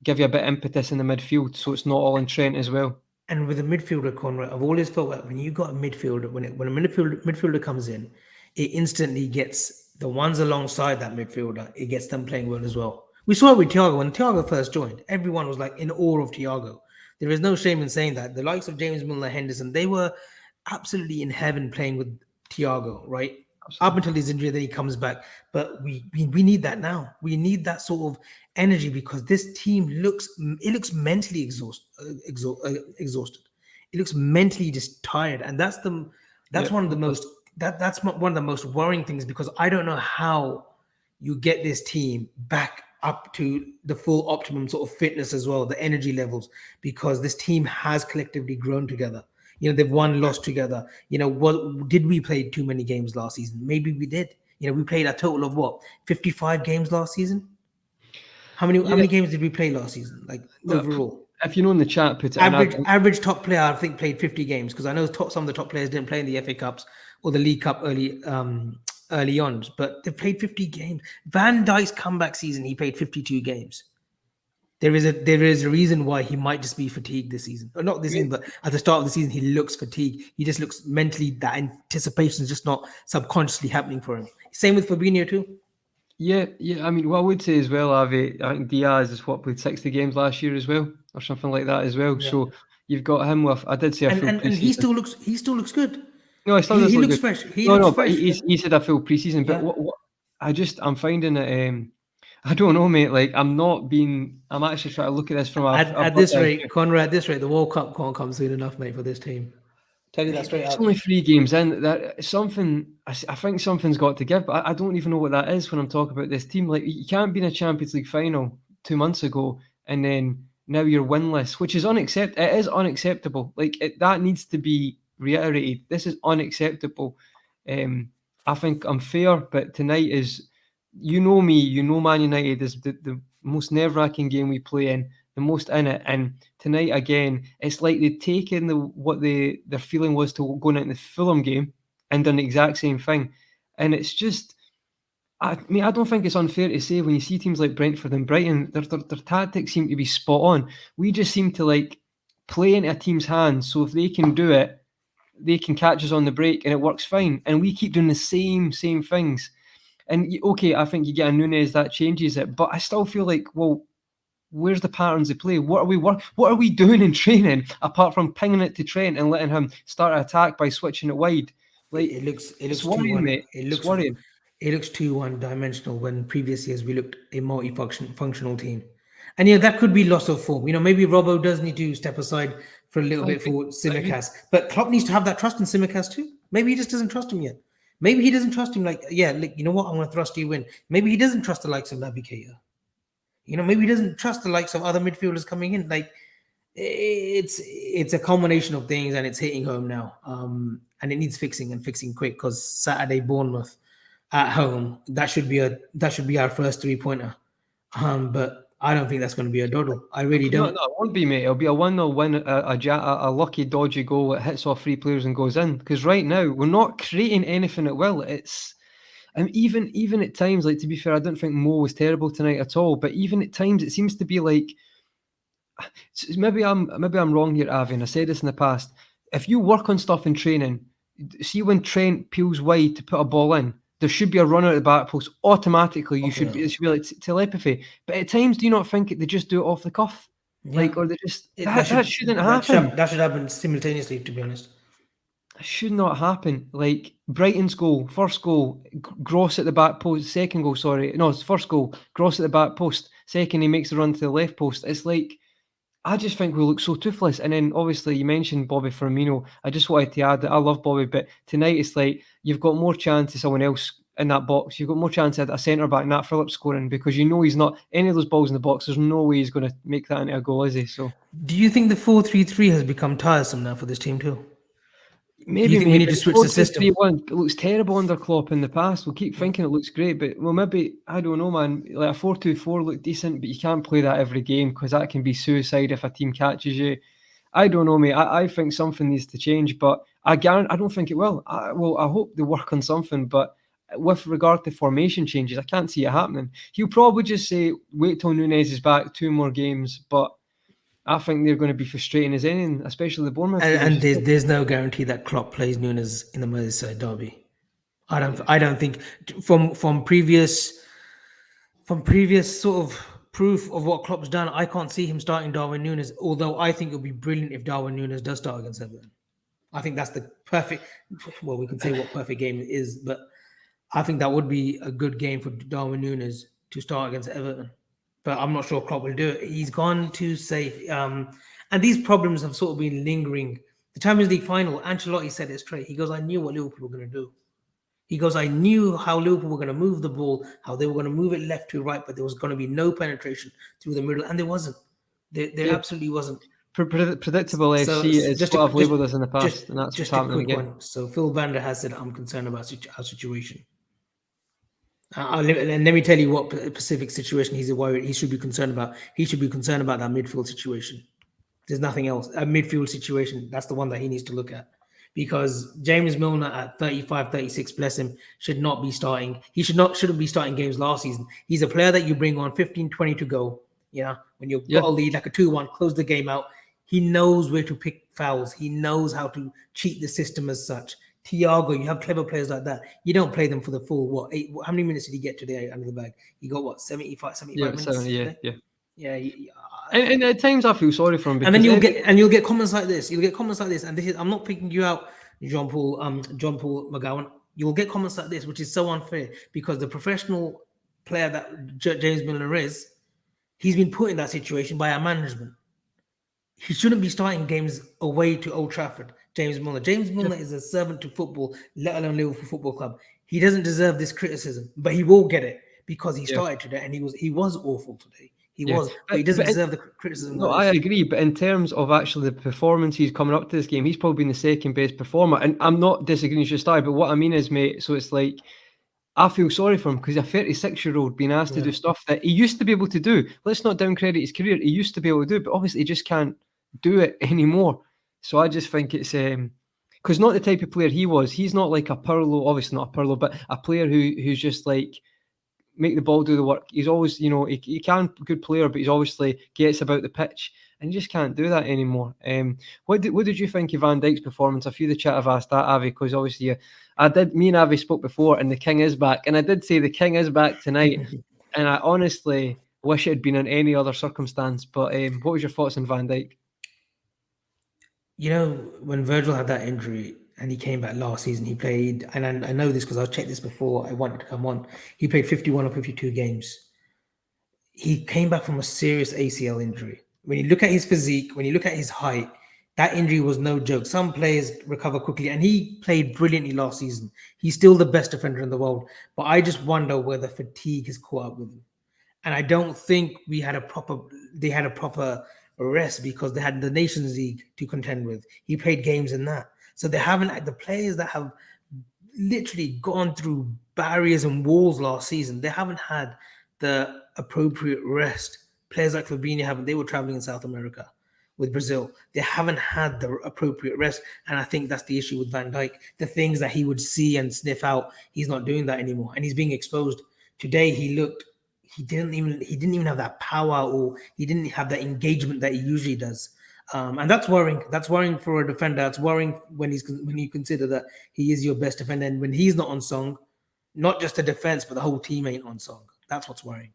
give you a bit of impetus in the midfield, so it's not all in Trent as well. And with a midfielder, Conrad, I've always felt like when you got a midfielder, when a midfielder comes in, it instantly gets the ones alongside that midfielder, it gets them playing well as well. We saw it with Thiago. When Thiago first joined, everyone was like in awe of Thiago. There is no shame in saying that. The likes of James Milner, Henderson, they were absolutely in heaven playing with Thiago, right? Absolutely. Up until his injury, then he comes back. But we need that now. We need that sort of energy because this team looks mentally exhausted. It looks mentally just tired, and that's the That's Yeah. one of the most one of the most worrying things, because I don't know how you get this team back up to the full optimum sort of fitness as well, the energy levels, because this team has collectively grown together. You know, they've won, lost together. You know, what did we play too many games last season? Maybe we did. You know, we played a total of what, 55 games last season? How many games did we play last season? Like overall? If you know in the chat, put it in. Average top player, I think, played 50 games, because I know some of the top players didn't play in the FA Cups or the League Cup early on, but they played 50 games. Van Dijk's comeback season, he played 52 games. There is a reason why he might just be fatigued this season, or not this season, but at the start of the season he looks fatigued. He just looks mentally, that anticipation is just not subconsciously happening for him. Same with Fabinho too. Yeah. I mean, what I would say as well, Avi, I think Diaz is played 60 games last year as well, or something like that as well. Yeah. So you've got him with. I did say a full and he still looks good. No, he still does he look looks good. fresh. He looks fresh. He said a full preseason, but I'm finding it. I don't know, mate. Like, I'm actually trying to look at this from at this rate, Conrad. At this rate, the World Cup can't come soon enough, mate, for this team. Tell you that straight out. It's only 3 games in. That something. I think something's got to give, but I don't even know what that is when I'm talking about this team. Like, you can't be in a Champions League final 2 months ago and then now you're winless, which is unacceptable. It is unacceptable. Like, that needs to be reiterated. This is unacceptable. I think I'm fair, but tonight is, you know me, you know Man United is the most nerve-wracking game we play in, the most in it. And tonight, again, it's like they've taken what their feeling was to going into the Fulham game and done the exact same thing. And it's just, I mean, I don't think it's unfair to say when you see teams like Brentford and Brighton, their tactics seem to be spot on. We just seem to like play into a team's hands. So if they can do it, they can catch us on the break and it works fine. And we keep doing the same things. And okay, I think you get a Núñez, that changes it. But I still feel like, well, where's the patterns of play? What are we doing in training apart from pinging it to Trent and letting him start an attack by switching it wide? Like, it looks worrying, mate. It's worrying. It looks too one-dimensional when previous years we looked a multi-functional team. And yeah, that could be loss of form. You know, maybe Robbo does need to step aside for a little bit for Tsimikas. But Klopp needs to have that trust in Tsimikas too. Maybe he just doesn't trust him yet. Maybe he doesn't trust him. Like, yeah, look, you know what? I'm going to thrust you in. Maybe he doesn't trust the likes of Naby Keita. You know, maybe he doesn't trust the likes of other midfielders coming in. Like, it's a combination of things, and it's hitting home now. And it needs fixing quick, because Saturday Bournemouth at home, that should be our first 3-pointer. But I don't think that's going to be a doddle. I really don't. No, it won't be, mate. It'll be a 1-0 win, a lucky dodgy goal that hits off 3 players and goes in. Because right now we're not creating anything at will. It's, and even at times, like, to be fair, I don't think Mo was terrible tonight at all. But even at times, it seems to be like, maybe I'm wrong here, Avi, and I said this in the past. If you work on stuff in training, see when Trent peels wide to put a ball in, there should be a runner at the back post automatically. It should be like telepathy. But at times, do you not think they just do it off the cuff? Yeah. Like, or they just that shouldn't happen. That should happen simultaneously, to be honest. It should not happen. Like Brighton's goal, first goal, Gross at the back post. Second goal, it's first goal, Gross at the back post. Second, he makes the run to the left post. It's like, I just think we look so toothless. And then obviously you mentioned Bobby Firmino. I just wanted to add that I love Bobby, but tonight it's like you've got more chance of someone else in that box. You've got more chance of a centre-back, Nat Phillips, scoring, because you know he's not any of those balls in the box. There's no way he's going to make that into a goal, is he? So, do you think the 4-3-3 has become tiresome now for this team too? Maybe we need to switch the system. It looks terrible under Klopp in the past. We'll keep thinking it looks great, but maybe, I don't know, man. Like a 4-2-4 looked decent, but you can't play that every game because that can be suicide if a team catches you. I don't know, mate. I think something needs to change, but I don't think it will. I hope they work on something, but with regard to formation changes, I can't see it happening. He'll probably just say, wait till Núñez is back, 2 more games, but I think they're going to be frustrating as anything, especially the Bournemouth. And there's no guarantee that Klopp plays Núñez in the Merseyside derby. I don't think from previous sort of proof of what Klopp's done, I can't see him starting Darwin Núñez. Although I think it would be brilliant if Darwin Núñez does start against Everton. I think that's the perfect. Well, we can say what perfect game it is, but I think that would be a good game for Darwin Núñez to start against Everton. But I'm not sure Klopp will do it. He's gone too safe. And these problems have sort of been lingering The Champions League final, Ancelotti said it straight. He goes, I knew what Liverpool were going to do. He goes, I knew how Liverpool were going to move the ball, how they were going to move it left to right, but there was going to be no penetration through the middle. And there wasn't. There absolutely wasn't. Predictable FC is what I've labelled us in the past, and that's what's happening again. One. So Phil Vander has said, I'm concerned about our situation. And let me tell you what specific situation he's worried. He should be concerned about. He should be concerned about that midfield situation. There's nothing else. A midfield situation, that's the one that he needs to look at. Because James Milner at 35, 36, bless him, should not be starting. He shouldn't be starting games last season. He's a player that you bring on 15, 20 to go. Yeah, when you've got a lead, like a 2-1, close the game out. He knows where to pick fouls. He knows how to cheat the system as such. Thiago, you have clever players like that. You don't play them for the full, how many minutes did he get today under the bag? He got, 75 minutes? 70, yeah. And at times I feel sorry for him. And then you'll get comments like this. You'll get comments like this. And this is, I'm not picking you out, John Paul McGowan. You'll get comments like this, which is so unfair because the professional player that James Milner is, he's been put in that situation by our management. He shouldn't be starting games away to Old Trafford. James Milner. James Milner is a servant to football, let alone Liverpool Football Club. He doesn't deserve this criticism, but he will get it because he started today and he was awful today. He was, but he doesn't deserve the criticism. No, I agree. But in terms of actually the performance he's coming up to this game, he's probably been the second best performer. And I'm not disagreeing with your style, but what I mean is, mate, so it's like, I feel sorry for him because he's a 36-year-old being asked to do stuff that he used to be able to do. Let's not downcredit his career. He used to be able to do it, but obviously he just can't do it anymore. So I just think it's because not the type of player he was. He's not like a Pirlo, obviously not a Pirlo, but a player who's just like make the ball do the work. He's always, he can good player, but he's obviously gets about the pitch, and you just can't do that anymore. What did you think of Van Dijk's performance? A few of the chat have asked that, Avi, because obviously me and Avi spoke before, and the king is back, and I did say the king is back tonight, and I honestly wish it had been in any other circumstance. But what was your thoughts on Van Dijk? When Virgil had that injury and he came back last season, he played, and I know this because I checked this before I wanted to come on, he played 51 or 52 games. He came back from a serious ACL injury. When you look at his physique, when you look at his height, that injury was no joke. Some players recover quickly, and he played brilliantly last season. He's still the best defender in the world, but I just wonder whether fatigue has caught up with him. And I don't think they had a proper rest because they had the Nations League to contend with. He played games in that. So they haven't, the players that have literally gone through barriers and walls last season, they haven't had the appropriate rest. Players like Fabinho haven't. They were traveling in South America with Brazil. They haven't had the appropriate rest. And I think that's the issue with Van Dijk. The things that he would see and sniff out, he's not doing that anymore. And he's being exposed. Today he didn't even have that power, or he didn't have that engagement that he usually does. And that's worrying. That's worrying for a defender. That's worrying when you consider that he is your best defender, and when he's not on song, not just the defense, but the whole team ain't on song. That's what's worrying.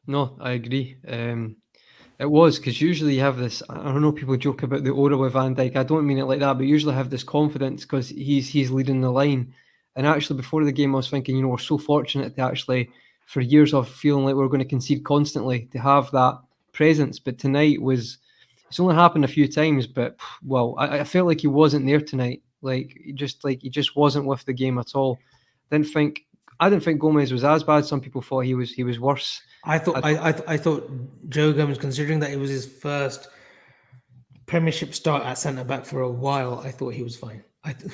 No, I agree. It was because usually you have this. I don't know. People joke about the aura with Van Dijk. I don't mean it like that, but usually have this confidence because he's leading the line. And actually, before the game, I was thinking, we're so fortunate to actually, for years of feeling like we're going to concede constantly, to have that presence. But tonight it's only happened a few times, but I felt like he wasn't there tonight. He just wasn't with the game at all. I didn't think Gomez was as bad. Some people thought he was worse. I thought Joe Gomez, considering that it was his first Premiership start at centre back for a while, I thought he was fine.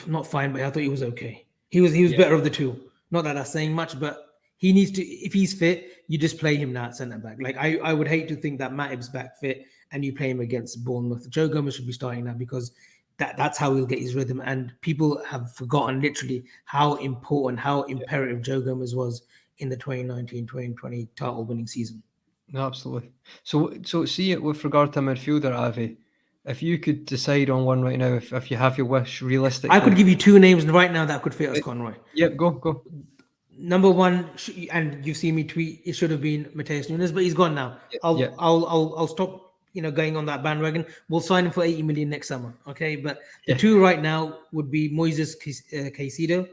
Not fine, but I thought he was okay. He was better of the two. Not that that's saying much, but he needs to. If he's fit, you just play him now at centre back. I would hate to think that Matip's back fit and you play him against Bournemouth. Joe Gomez should be starting now because that's how he'll get his rhythm. And people have forgotten literally how important, how imperative Joe Gomez was in the 2019-2020 title winning season. No, absolutely. So see it with regard to midfielder, Avi. If you could decide on one right now, if you have your wish realistically. I could give you two names right now that could fit us, Conroy. Yep, go. Number one, and you've seen me tweet, it should have been Matheus Nunes, but he's gone now. I'll stop going on that bandwagon. We'll sign him for 80 million next summer. Okay. But the two right now would be Moises Caicedo.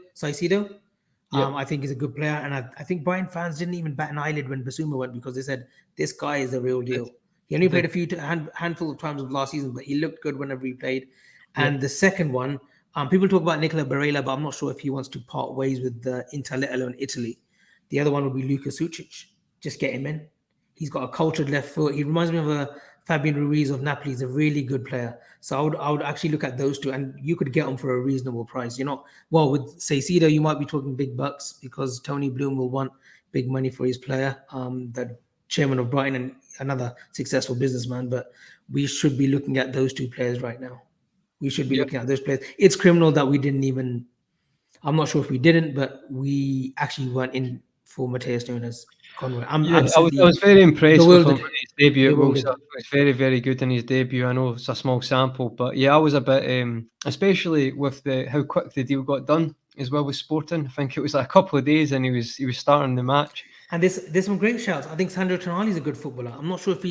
I think he's a good player. And I think Brighton fans didn't even bat an eyelid when Basuma went because they said, this guy is the real deal. He only played a handful of times of last season, but he looked good whenever he played. And the second one, people talk about Nicola Barella, but I'm not sure if he wants to part ways with Inter, let alone Italy. The other one would be Luka Sucic. Just get him in. He's got a cultured left foot. He reminds me of a Fabian Ruiz of Napoli. He's a really good player. So I would actually look at those two, and you could get them for a reasonable price. Well, with Caicedo, you might be talking big bucks because Tony Bloom will want big money for his player. The chairman of Brighton and another successful businessman, but we should be looking at those two players right now. We should be looking at those players. It's criminal that we didn't even. I'm not sure if we didn't, but we actually weren't in for Mateus Nunes. Conroy. I was very impressed with him in his debut at Wolves. It was very, very good in his debut. I know it's a small sample, but I was a bit, especially with how quick the deal got done as well with Sporting. I think it was a couple of days, and he was starting the match. And there's some great shouts. I think Sandro Tonali is a good footballer. I'm not sure if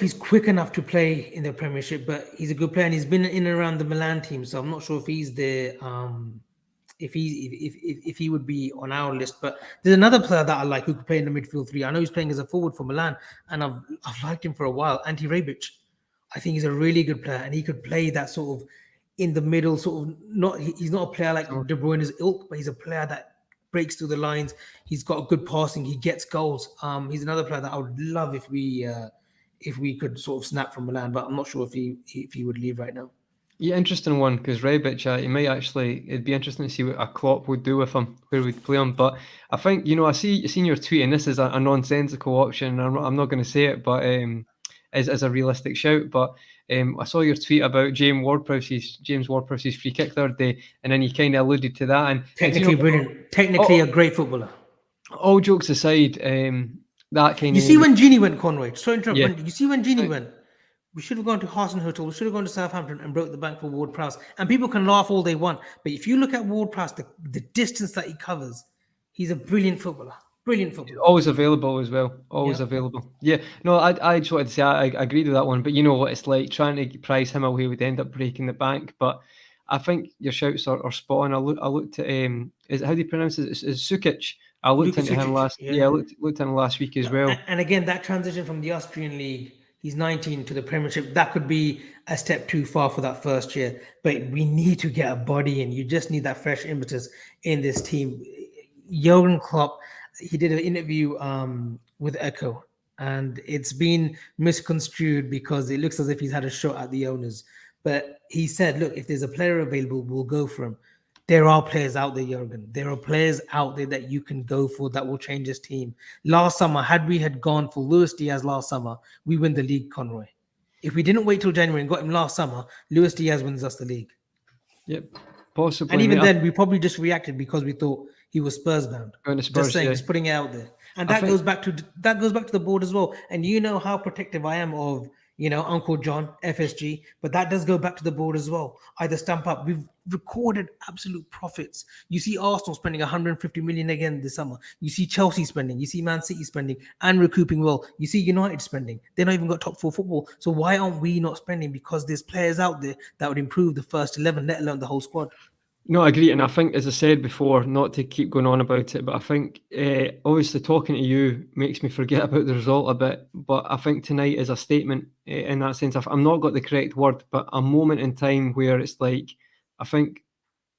he's quick enough to play in the Premiership, but he's a good player, and he's been in and around the Milan team. So I'm not sure if he's the if he would be on our list. But there's another player that I like who could play in the midfield three. I know he's playing as a forward for Milan, and I've liked him for a while. Ante Rebic. I think he's a really good player, and he could play that sort of in the middle, sort of he's not a player like De Bruyne's ilk, but he's a player that breaks through the lines. He's got good passing. He gets goals. He's another player that I would love if we could sort of snap from Milan, but I'm not sure if he would leave right now. Yeah, interesting one, because Rebic, it'd be interesting to see what a Klopp would do with him, where we'd play him. But I think, I seen your tweet, and this is a nonsensical option. I'm not going to say it, but as a realistic shout. But I saw your tweet about James Ward-Prowse's free kick the other day, and then you kind of alluded to that. And technically brilliant, technically a great footballer. All jokes aside, that kind of. You see when Genie went, Conroy. Sorry to interrupt. You see when Genie went. We should have gone to Hasenhüttl. We should have gone to Southampton and broke the bank for Ward-Prowse. And people can laugh all they want, but if you look at Ward-Prowse, the distance that he covers, he's a brilliant footballer. Brilliant footballer. Always available as well. Always available. Yeah. No, I just wanted to say I agreed with that one, but you know what it's like. Trying to price him away would end up breaking the bank. But I think your shouts are spot on. I looked at how do you pronounce it? It's Sukic. I looked into him last. I looked at him last week as well. And again, that transition from the Austrian league. He's 19 to the Premiership. That could be a step too far for that first year. But we need to get a body in. You just need that fresh impetus in this team. Jurgen Klopp, he did an interview with Echo, and it's been misconstrued because it looks as if he's had a shot at the owners. But he said, look, if there's a player available, we'll go for him. There are players out there, Jurgen. There are players out there that you can go for that will change this team. Last summer, had we gone for Luis Diaz last summer, we win the league, Conroy. If we didn't wait till January and got him last summer, Luis Diaz wins us the league. Yep, possibly. And even then, we probably just reacted because we thought he was Spurs bound. Just saying, just putting it out there. And that goes back to the board as well. And you know how protective I am of Uncle John, FSG, but that does go back to the board as well. Either stamp up. We've recorded absolute profits. You see Arsenal spending 150 million again this summer. You see Chelsea spending. You see Man City spending and recouping well. You see United spending. They're not even got top 4 football. So why aren't we not spending? Because there's players out there that would improve the first 11, let alone the whole squad. No, I agree. And I think, as I said before, not to keep going on about it, but I think obviously talking to you makes me forget about the result a bit. But I think tonight is a statement in that sense. I'm not got the correct word, but a moment in time where it's like, I think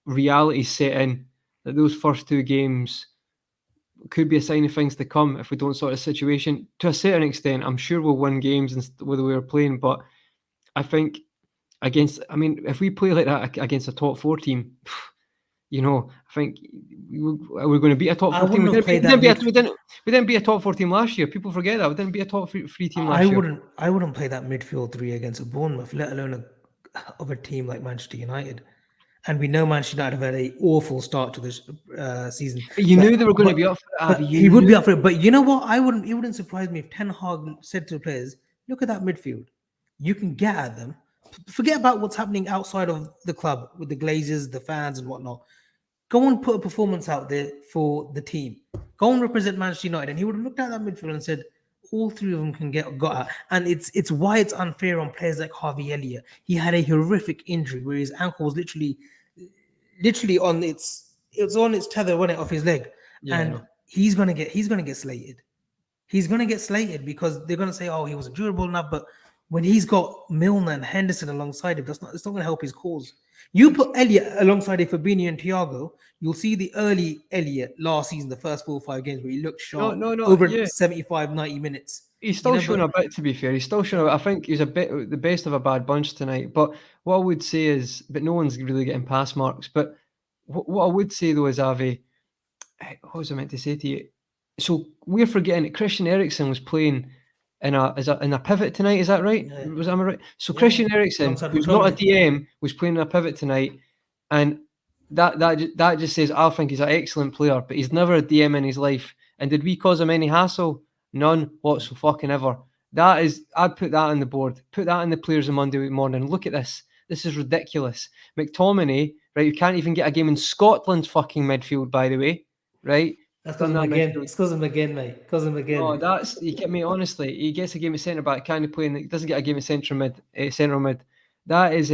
reality set in that those first 2 games could be a sign of things to come if we don't sort of situation. To a certain extent, I'm sure we'll win games with the way we're playing, but I think if we play like that against a top 4 team, I think we're going to beat a top 4 team. We didn't beat a top 4 team last year. People forget that. We didn't beat a top 3 team last year. I wouldn't play that midfield 3 against a Bournemouth, let alone of a team like Manchester United. And we know Manchester United have had an awful start to this season. You knew they were going to be up for it. He would be up for it. But you know what? It wouldn't surprise me if Ten Hag said to the players, look at that midfield. You can get at them. Forget about what's happening outside of the club with the Glazers, the fans and whatnot. Go and put a performance out there for the team. Go and represent Manchester United. And he would have looked at that midfield and said, all 3 of them can got at. And it's why it's unfair on players like Harvey Elliott. He had a horrific injury where his ankle was literally on its tether, wasn't it, off his leg. Yeah, and he's gonna get slated. He's gonna get slated because they're gonna say, oh, he wasn't durable enough, but when he's got Milner and Henderson alongside him, it's not going to help his cause. You put Elliott alongside Fabinho and Thiago, you'll see the early Elliott last season, the first 4 or 5 games where he looked sharp over 75, 90 minutes. He's still showing a bit, to be fair. He's still showing. I think he's a bit the best of a bad bunch tonight. But what I would say is, but no one's really getting pass marks. But what I would say though is, Avi, what was I meant to say to you? So we're forgetting that Christian Eriksen was playing in a pivot tonight. Is that right? Yeah. Am I right? So Christian Eriksen, who's not a DM, was playing in a pivot tonight, and that just says I think he's an excellent player, but he's never a DM in his life. And did we cause him any hassle? None whatsoever. That is, I'd put that on the board. Put that in the players on Monday morning. Look at this. This is ridiculous. McTominay, right? You can't even get a game in Scotland's fucking midfield, by the way, right? That's because of again. It's because of again, mate. Because of again. Oh, that's you get me. Honestly, he gets a game of centre back, kind of playing. He doesn't get a game of central mid. That is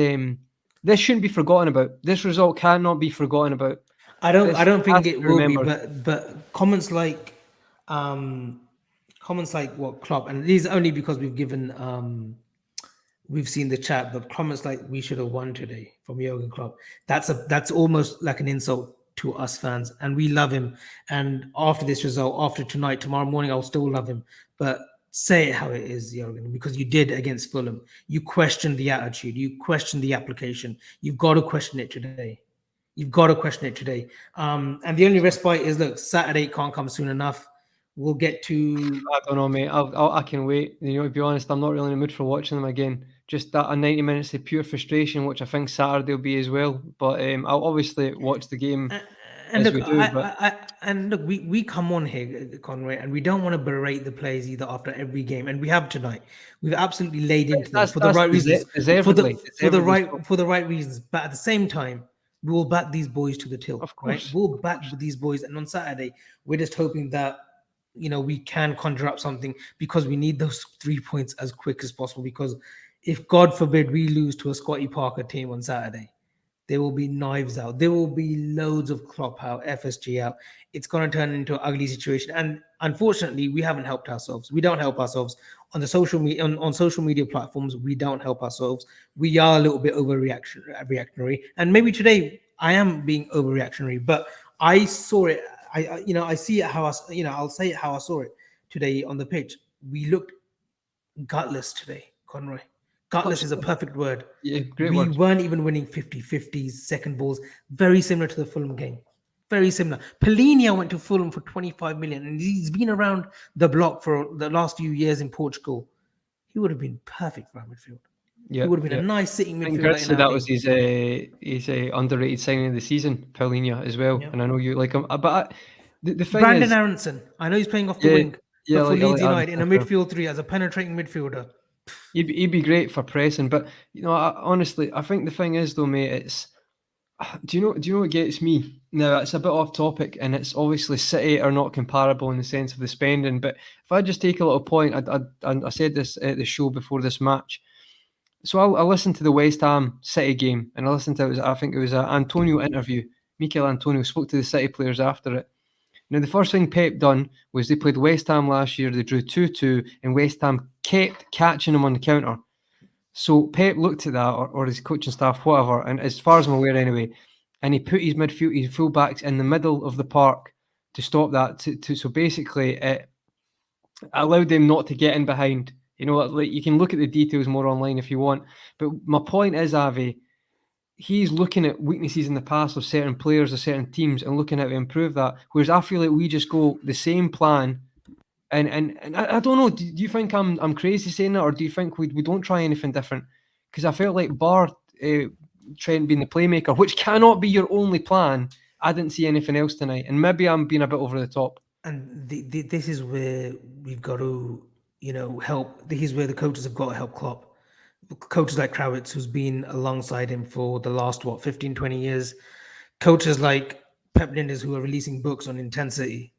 this shouldn't be forgotten about. This result cannot be forgotten about. I don't think it will be. But comments like what Klopp, and these only because we've given we've seen the chat, but comments like we should have won today from Jurgen Klopp. That's almost like an insult to us fans, and we love him. And after this result, after tonight, tomorrow morning, I'll still love him. But say it how it is, Jurgen, because you did against Fulham. You questioned the attitude. You questioned the application. You've got to question it today. You've got to question it today. And the only respite is, look, Saturday can't come soon enough. We'll get to... I don't know, mate. I can wait. You know, to be honest, I'm not really in the mood for watching them again. Just that 90 minutes of pure frustration, which I think Saturday will be as well. But I'll obviously watch the game and look, we come on here, Conroy, and we don't want to berate the players either after every game, and we have tonight. We've absolutely laid into them for the right reasons. For the right reasons. But at the same time, we will back these boys to the till. Of course. Right? We'll back these boys, and on Saturday, we're just hoping that we can conjure up something, because we need those 3 points as quick as possible. Because if, God forbid, we lose to a Scotty Parker team on Saturday, there will be knives out. There will be loads of Klopp out, FSG out. It's going to turn into an ugly situation. And unfortunately, we haven't helped ourselves. We don't help ourselves on the social media on social media platforms. We don't help ourselves. We are a little bit overreactionary. And maybe today I am being overreactionary, but I saw it. I see it how I'll say it how I saw it today on the pitch. We looked gutless today, Conroy. Gutless is a perfect word. Yeah, great we word. weren't even winning 50-50s, second balls. Very similar to the Fulham game. Very similar. Polina went to Fulham for 25 million, and he's been around the block for the last few years in Portugal. He would have been perfect for our midfield. Yeah, he would have been a nice sitting midfielder. Grizz said that was his underrated signing of the season, Polina, as well. Yeah. And I know you like him. But the thing Brandon is, Aronson. I know he's playing off the wing. Yeah, for Leeds United in a midfield three as a penetrating midfielder. He'd be great for pressing, but honestly, I think the thing is though, mate, it's do you know what gets me? Now it's a bit off topic, and it's obviously City are not comparable in the sense of the spending. But if I just take a little point, I said this at the show before this match. So I listened to the West Ham City game, and I listened to I think it was an Antonio interview. Mikel Antonio spoke to the City players after it. Now, the first thing Pep done was they played West Ham last year. They drew 2-2, and West Ham kept catching them on the counter. So Pep looked at that, or his coaching staff, whatever, and as far as I'm aware anyway, and he put his fullbacks in the middle of the park to stop that. So basically, it allowed them not to get in behind. Like you can look at the details more online if you want. But my point is, Avi, he's looking at weaknesses in the past of certain players or certain teams and looking at how to improve that. Whereas I feel like we just go the same plan. And I don't know, do you think I'm crazy saying that, or do you think we don't try anything different? Because I felt like bar Trent being the playmaker, which cannot be your only plan, I didn't see anything else tonight. And maybe I'm being a bit over the top. And this is where we've got to, help. This is where the coaches have got to help Klopp. Coaches like Kravitz, who's been alongside him for the last 15, 20 years. Coaches like Pep Linders, who are releasing books on intensity.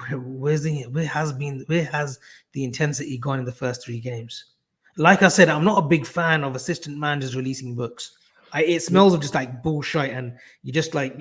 Where has the intensity gone in the first 3 games? Like I said, I'm not a big fan of assistant managers releasing books. It smells of just like bullshit, and you just like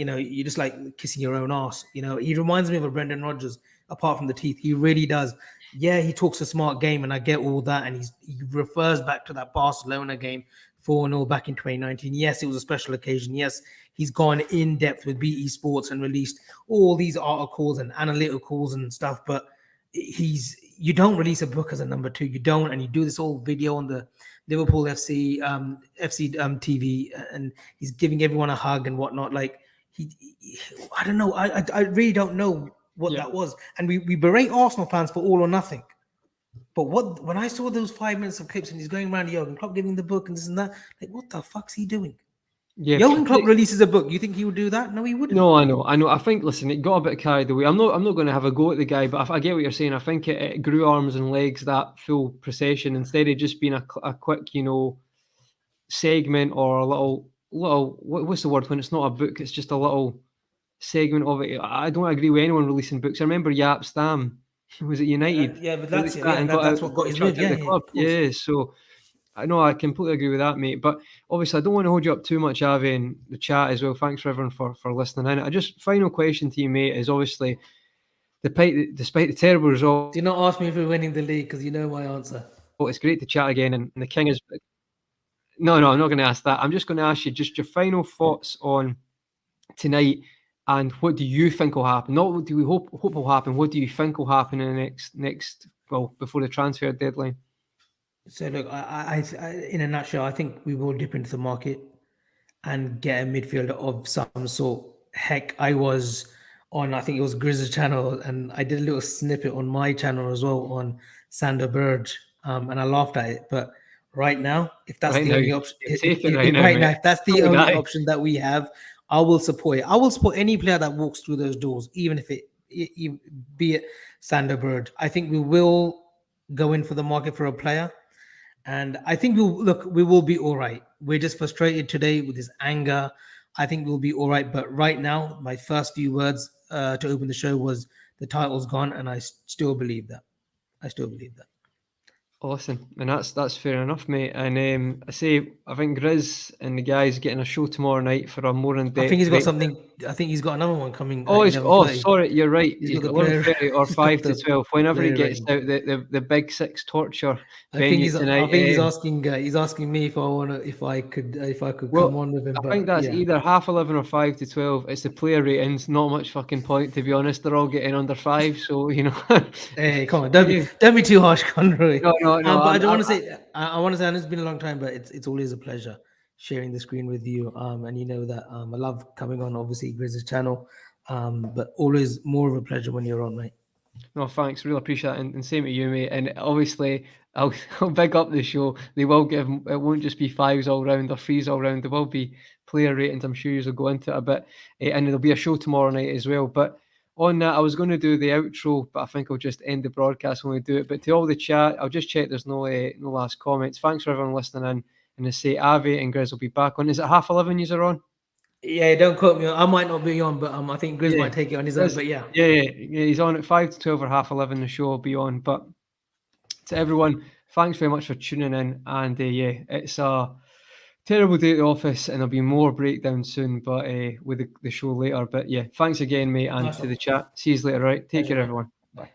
kissing your own ass. He reminds me of a Brendan Rodgers, apart from the teeth. He really does. yeah, he talks a smart game, and I get all that, and he refers back to that Barcelona game 4-0 back in 2019. Yes, it was a special occasion. Yes, he's gone in depth with BE Sports and released all these articles and analyticals and stuff, but you don't release a book as a number 2. You don't, and you do this whole video on the Liverpool FC TV, and he's giving everyone a hug and whatnot. Like I don't know. I really don't know what that was. And we berate Arsenal fans for all or nothing. But when I saw those 5 minutes of clips and he's going around Jurgen Klopp giving the book and this and that, like, what the fuck's he doing? Yeah, Jurgen Klopp releases a book. You think he would do that? No, he wouldn't. No, I know. I think, listen, it got a bit carried away. I'm not going to have a go at the guy, but I get what you're saying. I think it grew arms and legs, that full procession, instead of just being a quick, segment or a little. What's the word when it's not a book? It's just a little segment of it. I don't agree with anyone releasing books. I remember Yap Stam. Was it United? Yeah, but that's it. That's what got his move. Yeah, the club. Yeah, so I know I completely agree with that, mate. But obviously, I don't want to hold you up too much, Avi, in the chat as well. Thanks for everyone for listening in. Final question to you, mate, is obviously, despite the terrible result. Do not ask me if we're winning the league, because you know my answer. Well, it's great to chat again, and the King is. No, I'm not going to ask that. I'm just going to ask you just your final thoughts on tonight. And what do you think will happen? Not what do we hope will happen. What do you think will happen in the next before the transfer deadline? So look, I in a nutshell, I think we will dip into the market and get a midfielder of some sort. Heck, I was on, I think it was Grizz's channel, and I did a little snippet on my channel as well on Sander Berge, and I laughed at it. But right now, if that's the only option, if that's the only option that we have, I will support it. I will support any player that walks through those doors, even if it be it Sander Berge. I think we will go in for the market for a player, and I think we will be all right. We're just frustrated today with this anger. I think we'll be all right. But right now, my first few words to open the show was the title's gone, and I still believe that. Awesome, and that's fair enough, mate. And I think Grizz and the guys getting a show tomorrow night for a more in-depth. I think he's got something. I think he's got another one coming. Sorry, you're right. He's got 11:30 or 5 to 12. Whenever he gets out the big 6 torture venue tonight. I think he's asking. He's asking me if I could come on with him. I think that's either 11:30 or 5 to 12. It's the player ratings. Not much fucking point, to be honest. They're all getting under 5, so Hey, come on! Don't be too harsh, Conroy. No. But I don't want to say. I want to say, and it's been a long time, but it's always a pleasure sharing the screen with you. And you know that I love coming on, obviously, Grizz's channel. But always more of a pleasure when you're on, mate. No, thanks. Really appreciate it. And same to you, mate. And obviously, I'll big up the show. They will give. It won't just be 5s all round or 3s all round. There will be player ratings. I'm sure you'll go into it a bit. And there'll be a show tomorrow night as well. But on that, I was going to do the outro, but I think I'll just end the broadcast when we do it. But to all the chat, I'll just check there's no last comments. Thanks for everyone listening in. And to say Avi and Grizz will be back on. Is it 11:30 you're on? Yeah, don't quote me. I might not be on, but I think Grizz might take it on his own. But yeah, he's on at 5 to 12 or 11:30. The show will be on. But to everyone, thanks very much for tuning in. And it's a terrible day at the office, and there'll be more breakdown soon, but with the show later. But yeah, thanks again, mate, and to the chat. See you later, right? Take care, everyone. Bye.